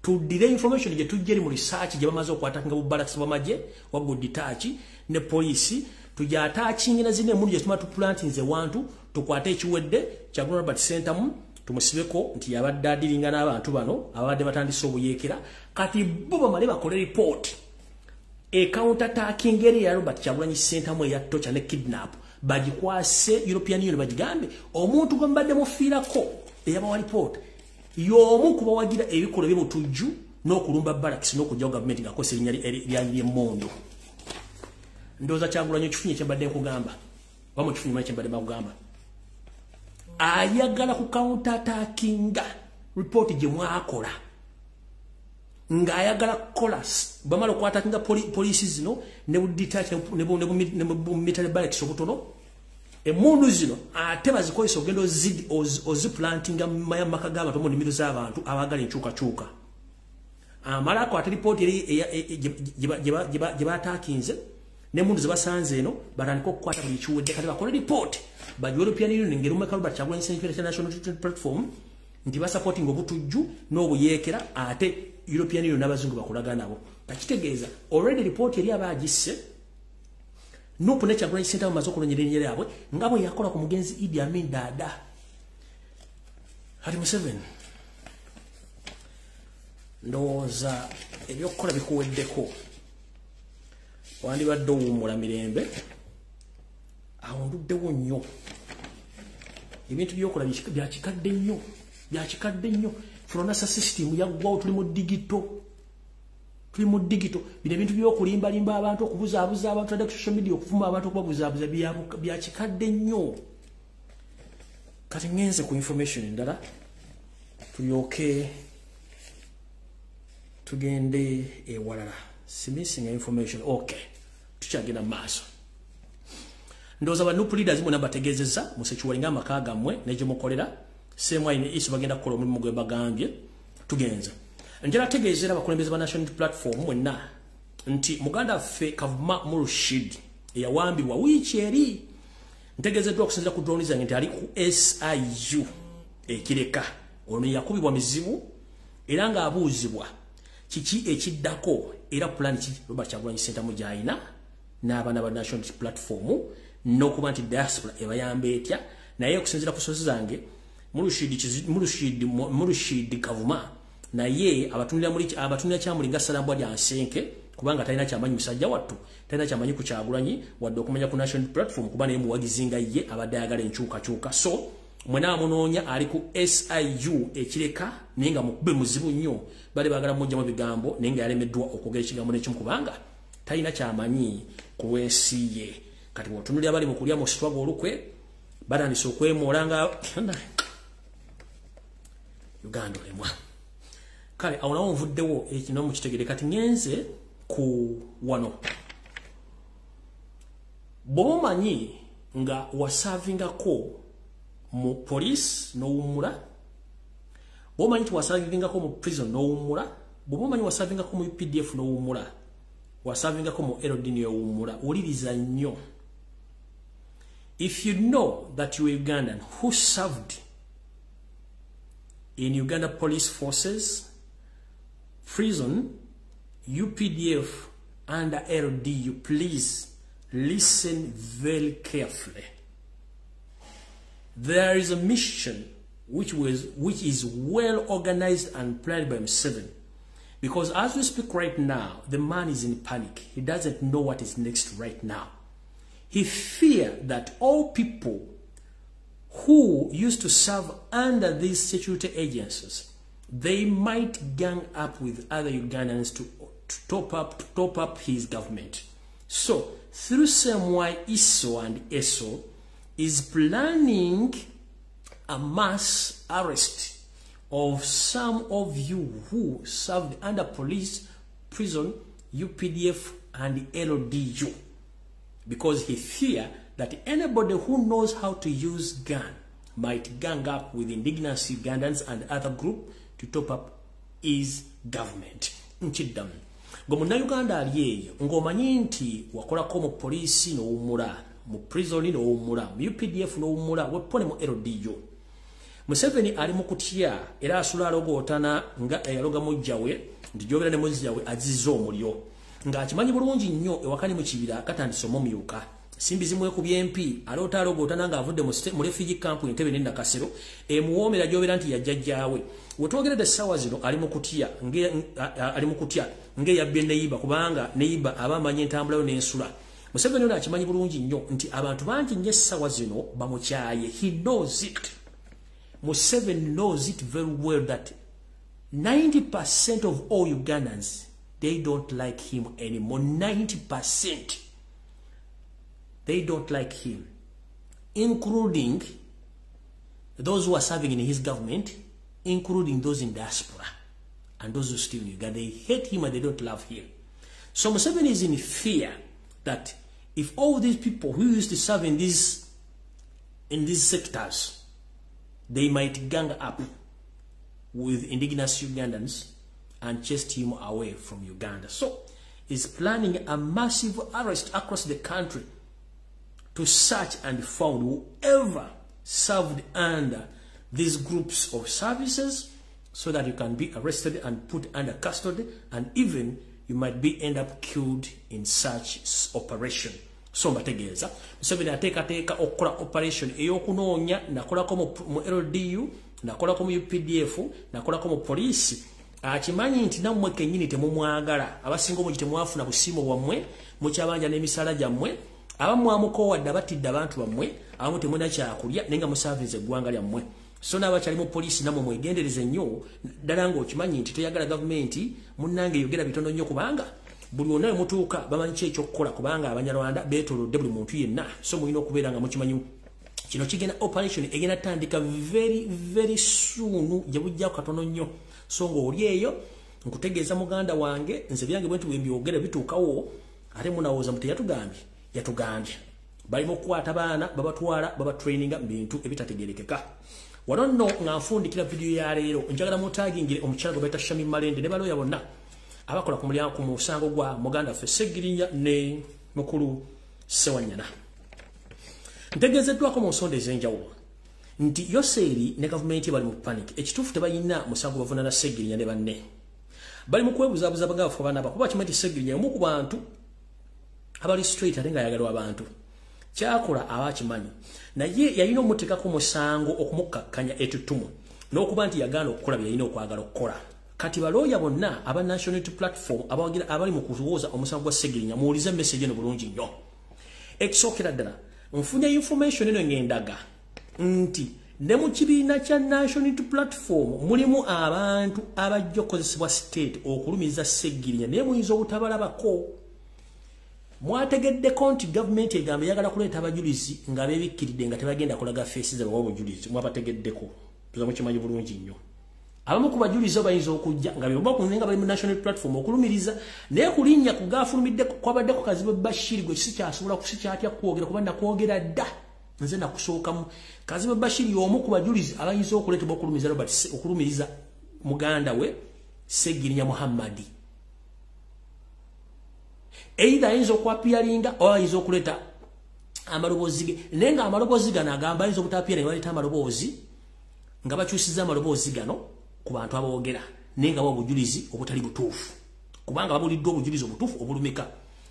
tuddire information gye tujjeri mu research gye bamaze okwatakanga bu barracks bamagye wabu detachi ne police tujja atachingira zine mundu gye tuma tuplantinze wantu tukwate ekiwedde kya Robert Center mu tumusibeko nti yabadde adiringa n'abantu bano abadde batandise obuyeekera kati bo bamale bakole report counter attacking eri ya Robert Kyagulanyi Center mu ya tocha ne kidnap bagikwase European Union bagigambe omuntu gwe mbadde mufiirako eyabawa report y'omu kuba wagira ebikola by'obutujju n'okulumba barracks n'okujja government nga kose lyanyi ly'emmondo. Ndoza Kyagulanyi kifunye kyembadde nkugamba bamu kifunye mali kyembadde bakugamba ayagala ku counter attacking report gye mwakola nga ayagala kola bamala okwatakinga poliisi zino ne budetach ne military barracks obutono emmundu zino ate bazikozesa ogenda oziplantinga maka g'abantu mu nnimiro z'abantu abagala enkyukakyuka amalako ate report eri gye batakinze n'emmundu ze basanze eno batandika okukwata buli kiwedde kati bakole report ba European Union ng'erumeka Robert Kyagulanyi International Platform nti basupporting obutujju n'obuyeekera ate European Union n'abazungu bakulaga nabo. Takitegeeza already report eri abagisse nupu ne Kyagulanyi Center bamaze okulonyera erinnya lyabwe nga bwe yakola ku mugenzi Idi Amin Dada. Kati Museveni ndowooza ebyokukola bikuweddeko wandibadde owummula mirembe awunduddewo nnyo ebintu byokola byakikadde nnyo Fronasa system yaggwawo tuli mu digito bino ebintu by'okulimbalimba abantu okubuzaabuza abantu adda ku social media okuvuma abantu okubabuzaabuza byakikadde nnyo. Kati ngenze ku information endala tulyoke tugende ewalala. Missing information. Okay. tukyagenda maaso ndoza ba nupu leaders mu nabategezeza musechuwalinga makaga mwe neje mukolera same way isu bagenda kukola omulimu gwe bagambye tugenza njera tegezera abakulembeze ba national platform mwenna nti muganda ffe kavuma mu Rushid eyawambirwa wicheri ntegezeddwa okusinza ku drone zange nti ali ku SIU ekireka ono yakubibwa mizibu era nga abuuzibwa kiki ekiddako era plan ki Robert Kyagulanyi Center mu jaina n'abaana ba national platform n'okuba nti diaspora ebayamba etya naye okusinzira ku sources zange mu Rushid kavuma naye abatunira kyamulinga salambwa lya nsenke kubanga talina kyamanyi musajja wattu talina kyamanyi ku Kyagulanyi wadde okumanya ku national platform kuba naye muwagizinga ye abadde ayagala enkyukakyuka so mwena amunoonya ali ku SIU ekireka naye nga mukube muzibu nnyo bali baagala mujjamu bigambo naye nga yalemeddwa okwogera ekigambo n'ekimu kubanga talina kyamanyi ku lw'ensi ye kati bw'otunulira bali mu kulya mu struggle olukwe batandise okwemoola nga Uganda olemwa kale awo nawo nvuddewo ekino mukitegere kati ngenze ku wano bwomanyi nga wasavingako mu police n'owummula bwomanyi nti wasavingako mu prison n'owummula bwomanyi wasavingako mu UPDF n'owummula wasavingako mu LD n'owummula uliriza nnyo if you know that you are Ugandan who served in Uganda police forces prison UPDF and LDU, please listen very carefully. There is a mission which is well organized and planned by M7. Because as we speak right now, the man is in panic. He doesn't know what is next right now. He fears that all people who used to serve under these security agencies, they might gang up with other Ugandans to top up his government. So, through same way ISO and ESO is planning a mass arrest of some of you who served under police, prison, UPDF and LDU. Because he fears that anybody who knows how to use gun might gang up with indigenous Ugandans and other group to top up his government. Nchidam. Gomuna Uganda aliyeyo, ngomanyi nti wakolako mu polisi n'owummula, mu prison n'owummula, mu UPDF n'owummula, wepone mu LDU. Museveni ali mu kutya era asula alogootana nga eyaloga mujjawe, nti gy'obeera ne mujjawe azizza omulyo. Nga akimanyi bulungi nnyo ewakani mu kibira katandise omumyuka. Simbi zimwekubye MP aloota alogootana nga avudde mu refugee camp Entebbe ne Nakasero emuwoomera gy'obeera nti yajjajjaawe. Wetwogerera essaawa zino ali mu kutya ng'eyabbye Neyiba kubanga Neyiba aba amanyi entambula yo n'ensula. Museveni ono akimanyi bulungi nnyo nti abantu bangi nnyo essaawa zino bamukyaye. He knows it. Museveni knows it very well that 90% of all Ugandans, they don't like him anymore. 90%. They don't like him, including those who are serving in his government, including those in diaspora and those who still in Uganda. They hate him and they don't love him. So Museveni is in fear that if all these people who used to serve in these sectors, they might gang up with indigenous Ugandans and chase him away from Uganda. So he's planning a massive arrest across the country to search and find whoever served under these groups of services so that you can be arrested and put under custody, and even you might be end up killed in such operation. So mbategeeza Museveni ateekateeka okukola operation ey'okunoonya nakolako mu LDU, nakolako mu UPDF, nakolako mu poliisi. Akimanyi nti nammwe kennyini temumwagala, abasinga omugi temwafuna busiimo bwammwe, mukyabanja n'emisala gyammwe, abamu amukowadde abatidde abantu bammwe, abamu temulina kyakulya naye nga musaaviza eggwanga lyammwe. So n'abakyali mu poliisi namwe mwegendereze nnyo ddala ng'okimanyi nti toyagala gavumenti munnange yogera bitono nnyo kubanga buli wonna we mutuuka bamanyi ki ekyokukola kubanga Abanyarwanda beetoolodde buli muntu yenna. So mulina okubeera nga mukimanyi kino kigenda operation egenda tandika very soon gye bujjako katono nnyo. So ng'oli eyo nkutegeeza muganda wange nze byange bwe nti bwe mbyogera bituukawo ate munawooza muti yatugambye balimo kukwata baana babatwala babatraininga bintu ebitategerekeka wano nno nga nfundikira video ya leero njagala mutagingire omukyala gwe bayita Shami Malende ne baloya bonna abakola ku mulyango ku musango gwa Muganda ffe Segirinya ne mukulu Sewanyana ntegezeddwako mu nsonda ez'enjawulo nti Yoseri ne gavumenti bali mu panic ekituufu tebayina musango bavunana Segirinya ne banne bali mu kwebuzabuza bagafu abaana bakuba kimati Segirinya omu ku bantu abali straight ate nga yagalwa abantu kyakola abakimanyi naye yalina omutekako musango okumukakkanya etutumu n'okuba nti yagaana okukola bye yalina okwagala okukola kati balooya bonna aba National Unity Platform abali mu kuwooza omusango gwa Segirinya muwulize message eno bulungi nnyo ekisookera ddala nfunye information eno ngendaga nti ne mu kibiina kya National Unity Platform mulimu abantu abajja okukozesebwa state okulumiza Segirinya naye muyinza obutabalabako mwategeddeko nti government egambe yagala kuleeta abajulizi nga beebikkiridde nga tebagenda kulaga faces zaabwe obujulizi mwabategeddeko tuzamu kimanyi bulungi nnyo abamu ku bajulizi bayinza okujja nga nga bali mu National Platform okulumiriza naye kulinnya kugafulumidde kwabaddeko Kazibu Bashir gwe sikyasobola kusikyatya kwogera kuba nakwogera dda nze nakusookamu Kazibu Bashir y'omu ku bajulizi abayinza okuleetebwa okulumiriza muganda we Segirinya Muhammadi either ayinza okwapiyalinga oba ayinza okuleeta amaloboozi ge naye nga amaloboozi gano agamba ayinza obutapiyalinga baleeta amaloboozi nga bakyusiza amaloboozi gano ku bantu aboogera naye nga obujulizi obutali butuufu kubanga babuliddwa obujulizi obutuufu obulumika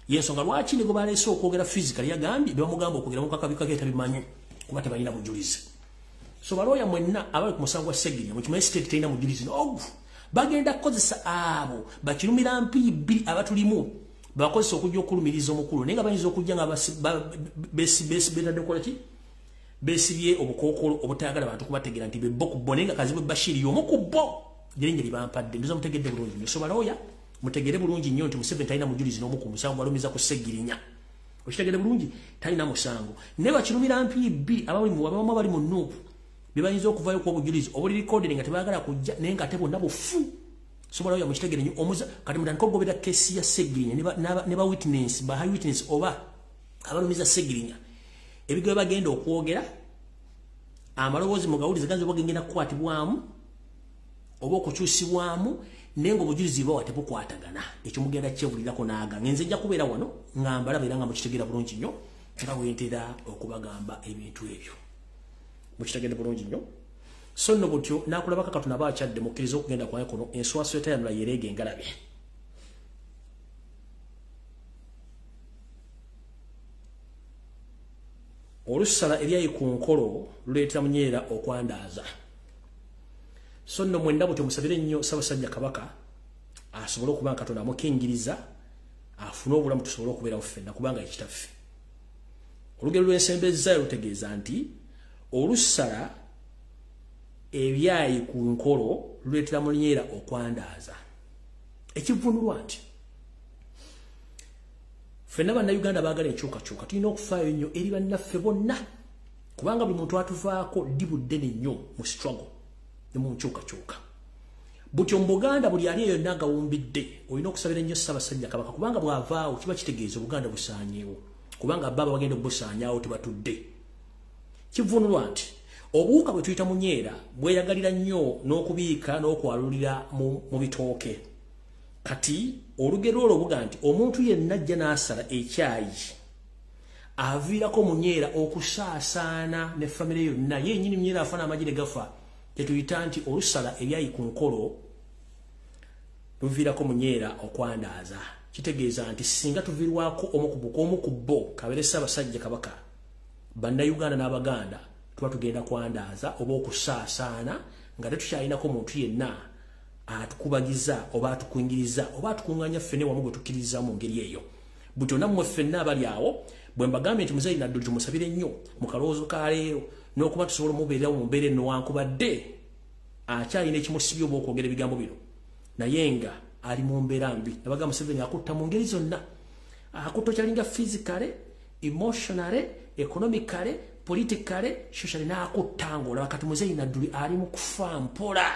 yensonga lwaki ne gwe baleese okwogera physically yagambye be bamugamba okwogera mu kakabika ke tabimanyi kuba tebalina bujulizi so balooya mwenna abali ku musango gwa Segirinya mukimanyi state terina mujulizi n'ogu bagenda kukozesa abo bakirumira mpi bbiri abatulimu bakozesa okujja okulumiriza omukulu naye nga bayinza okujja nga besibye obukookolo obutayagala abantu kubategeera nti bebbo ku bo naye nga Kazibu Bashir y'omu ku bo erinnya lye bampadde ndoza mutegedde bulungi nnyo so balooya mutegere bulungi nnyo nti Museveni talina mujulizi n'omu ku musango balumiza ku Segirinya okitegedde bulungi talina musango naye bakirumira mpi bbiri abamu abali mu nuupu bye bayinza okuvayo ku obujulizi obuli recording nga tebaagala kujja naye nga ate bonna bufu so balooya mukitegere nnyo omuza kati mutandika okugobera kesi ya Segirinya ne ba witness ba high witness oba abalumiza Segirinya ebigo bagenda okwogera amaloboozi mugawulize ganze bagenda kukwatibwamu oba okukyusibwamu naye nga obujulizi bwawa tebukwatagana ekyo mugenda kyebulirako naaga ngenze nja kubeera wano ngambala beera nga mukitegeera bulungi nnyo nga bwentera okubagamba ebintu ebyo mukitegedde bulungi nnyo so nno butyo nakulabaka katuna baakyadde mukkiriza okugenda kwaye kuno enswaso etayanula yereega engalabe olusala eryayi ku nkolo luleetera Munyeera okwandaaza so nno mwenda butyo musabire nnyo Ssaabasajja Kabaka asobole okuba nga Katonda amukingiriza afune obulamu tusobole okubeerawo ffenna kubanga ekitaffe olugero lw'ensembezzayo lutegeeza nti olusala ebyayi ku nkolo luleetera Munyeera okwandaaza ekivunulwa nti ffenna bannayuganda baagala enkyukakyuka tulina okufaayo nnyo eri bannaffe bonna kubanga buli muntu atuvaako ddi buddene nnyo mu struggle ne mu nkyukakyuka butyo mu Buganda buli ali eyo nagawumbidde olina okusabira nnyo Ssaabasajja Kabaka kubanga bw'avaawo kiba kitegeeza Obuganda busaanyeewo kubanga baba bagenda obusaanyaawo tebatudde kivunulwa nti obuwuka bwe tuyita Munyeera bweyagalira nnyo n'okubiika n'okwalulira mu bitooke kati olugero olwo buga nti omuntu yenna ajja n'asala ekyayi aviirako Munyeera okusaasaana ne famire yonna yennyini Munyeera afana amagire gafa tetuyita nti olusala ebyayi ku nkolo luviirako Munyeera okwandaaza kitegeeza nti singa tuviirwako omu ku bo kabeere Ssaabasajja Kabaka bannayuganda n'Abaganda tuba tugenda kwandaaza oba okusaasaana nga tetukyalinako muntu yenna atukubagiza oba atukwingiriza oba atukuŋŋaanya ffene wamu gwe tukkiriza mu ngeri eyo butyo nammwe ffenna abali awo bwe mbagambye nti Muzeeyi Nadduli tumusabire nnyo mu kalowoozo ka leero n'okuba tusobola omubeererawo mu mbeera eno wankubadde akyalina ekimusibye oba okwogera ebigambo bino naye nga ali mu mbeera mbi nabagamba Museveni akutta mu ngeri zonna akutta okyalinga physically emotionally economically politically socially n'akutta ng'olaba kati Muzeeyi Nadduli ali mu kufa mpola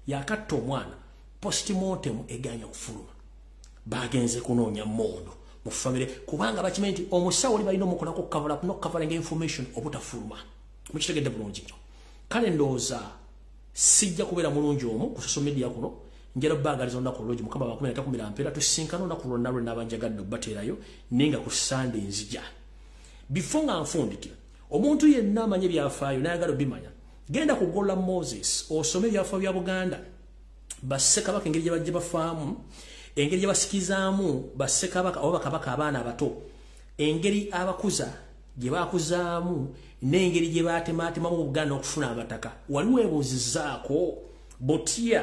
yakatta omwana postmortem eganya okufuluma bagenze kunoonya mondo mu family kubanga bakimanyi nti omusawo oli balina omukolako cover up no covering information obutafuluma mukitegedde bulungi kale ndowooza sijja kubeera mulungi omu ku social media kuno njera bagali zonna ku lodge mukama bakumi natakumira mpera tusinkana olunaku lwonna lwe n'abanjagadde okubateerayo ninga ku Sunday nzija before nga nfundikira omuntu yenna amanye byafaayo n'ayagala bimanya genda kugola Moses osome byafaayo bya Buganda bassekabaka engeri gye bajja bafaamu engeri gye basikizaamu bassekabaka oba bakabaka abaana abato engeri abakuza gye bakuzaamu n'engeri gye baatemaatemamu mu Buganda okufuna amataka waliwo ebuuzizaako botya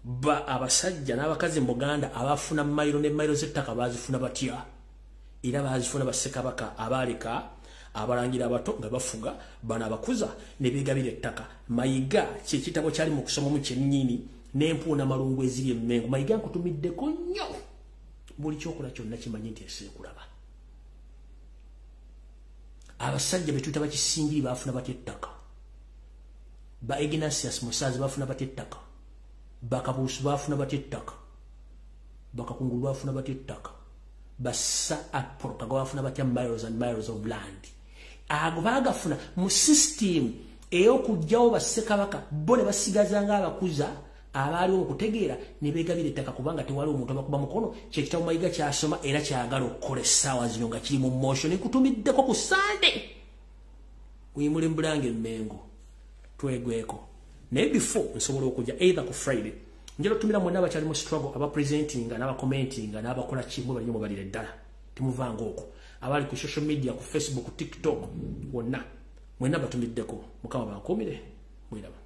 ba abasajja n'abakazi mu Buganda abafuna mayiro ne mayiro z'ettaka bazifuna batya era bazifuna bassekabaka abaleka abalangira abato nga bafuga bana abakuza ne beegabira ettaka mayiga kyekitabo kyali mu kusoma mu kyennyini n'empuuna malungu eziri emmengo mayiga nkutumiddeko nnyo buli kyokola kyonna kimanyi nti eseekulaba abasajja betuyita bakisingiri bafuna batya ettaka ba Ignatius Musazi bafuna batya ettaka bakabuusu bafuna batya ettaka bakakungulu bafuna batya ettaka bassa aporoka bafuna batya miles and miles of land ago bagafuna mu system ey'okugyawo bassekabaka bo ne basigazanga abakuza abaaliwo okutegeera ne beegabira ettaka kubanga tewali omuntu abakuba mukono kyekitabo mayiga kyasoma era kyagala okukola essaawa zino nga kiri mu motion ekutumiddeko ku Sunday uyimule mbulange emmengo twegweko naye before nsobola okujja either ku Friday njalo tumira mwenna abakyali mu struggle aba presentinga n'aba commentinga n'abakola kimwe bali mu balire ddala timuvanga okwo abali ku social media ku Facebook TikTok wonna mwenna batumiddeko mukama bakomire mwiraba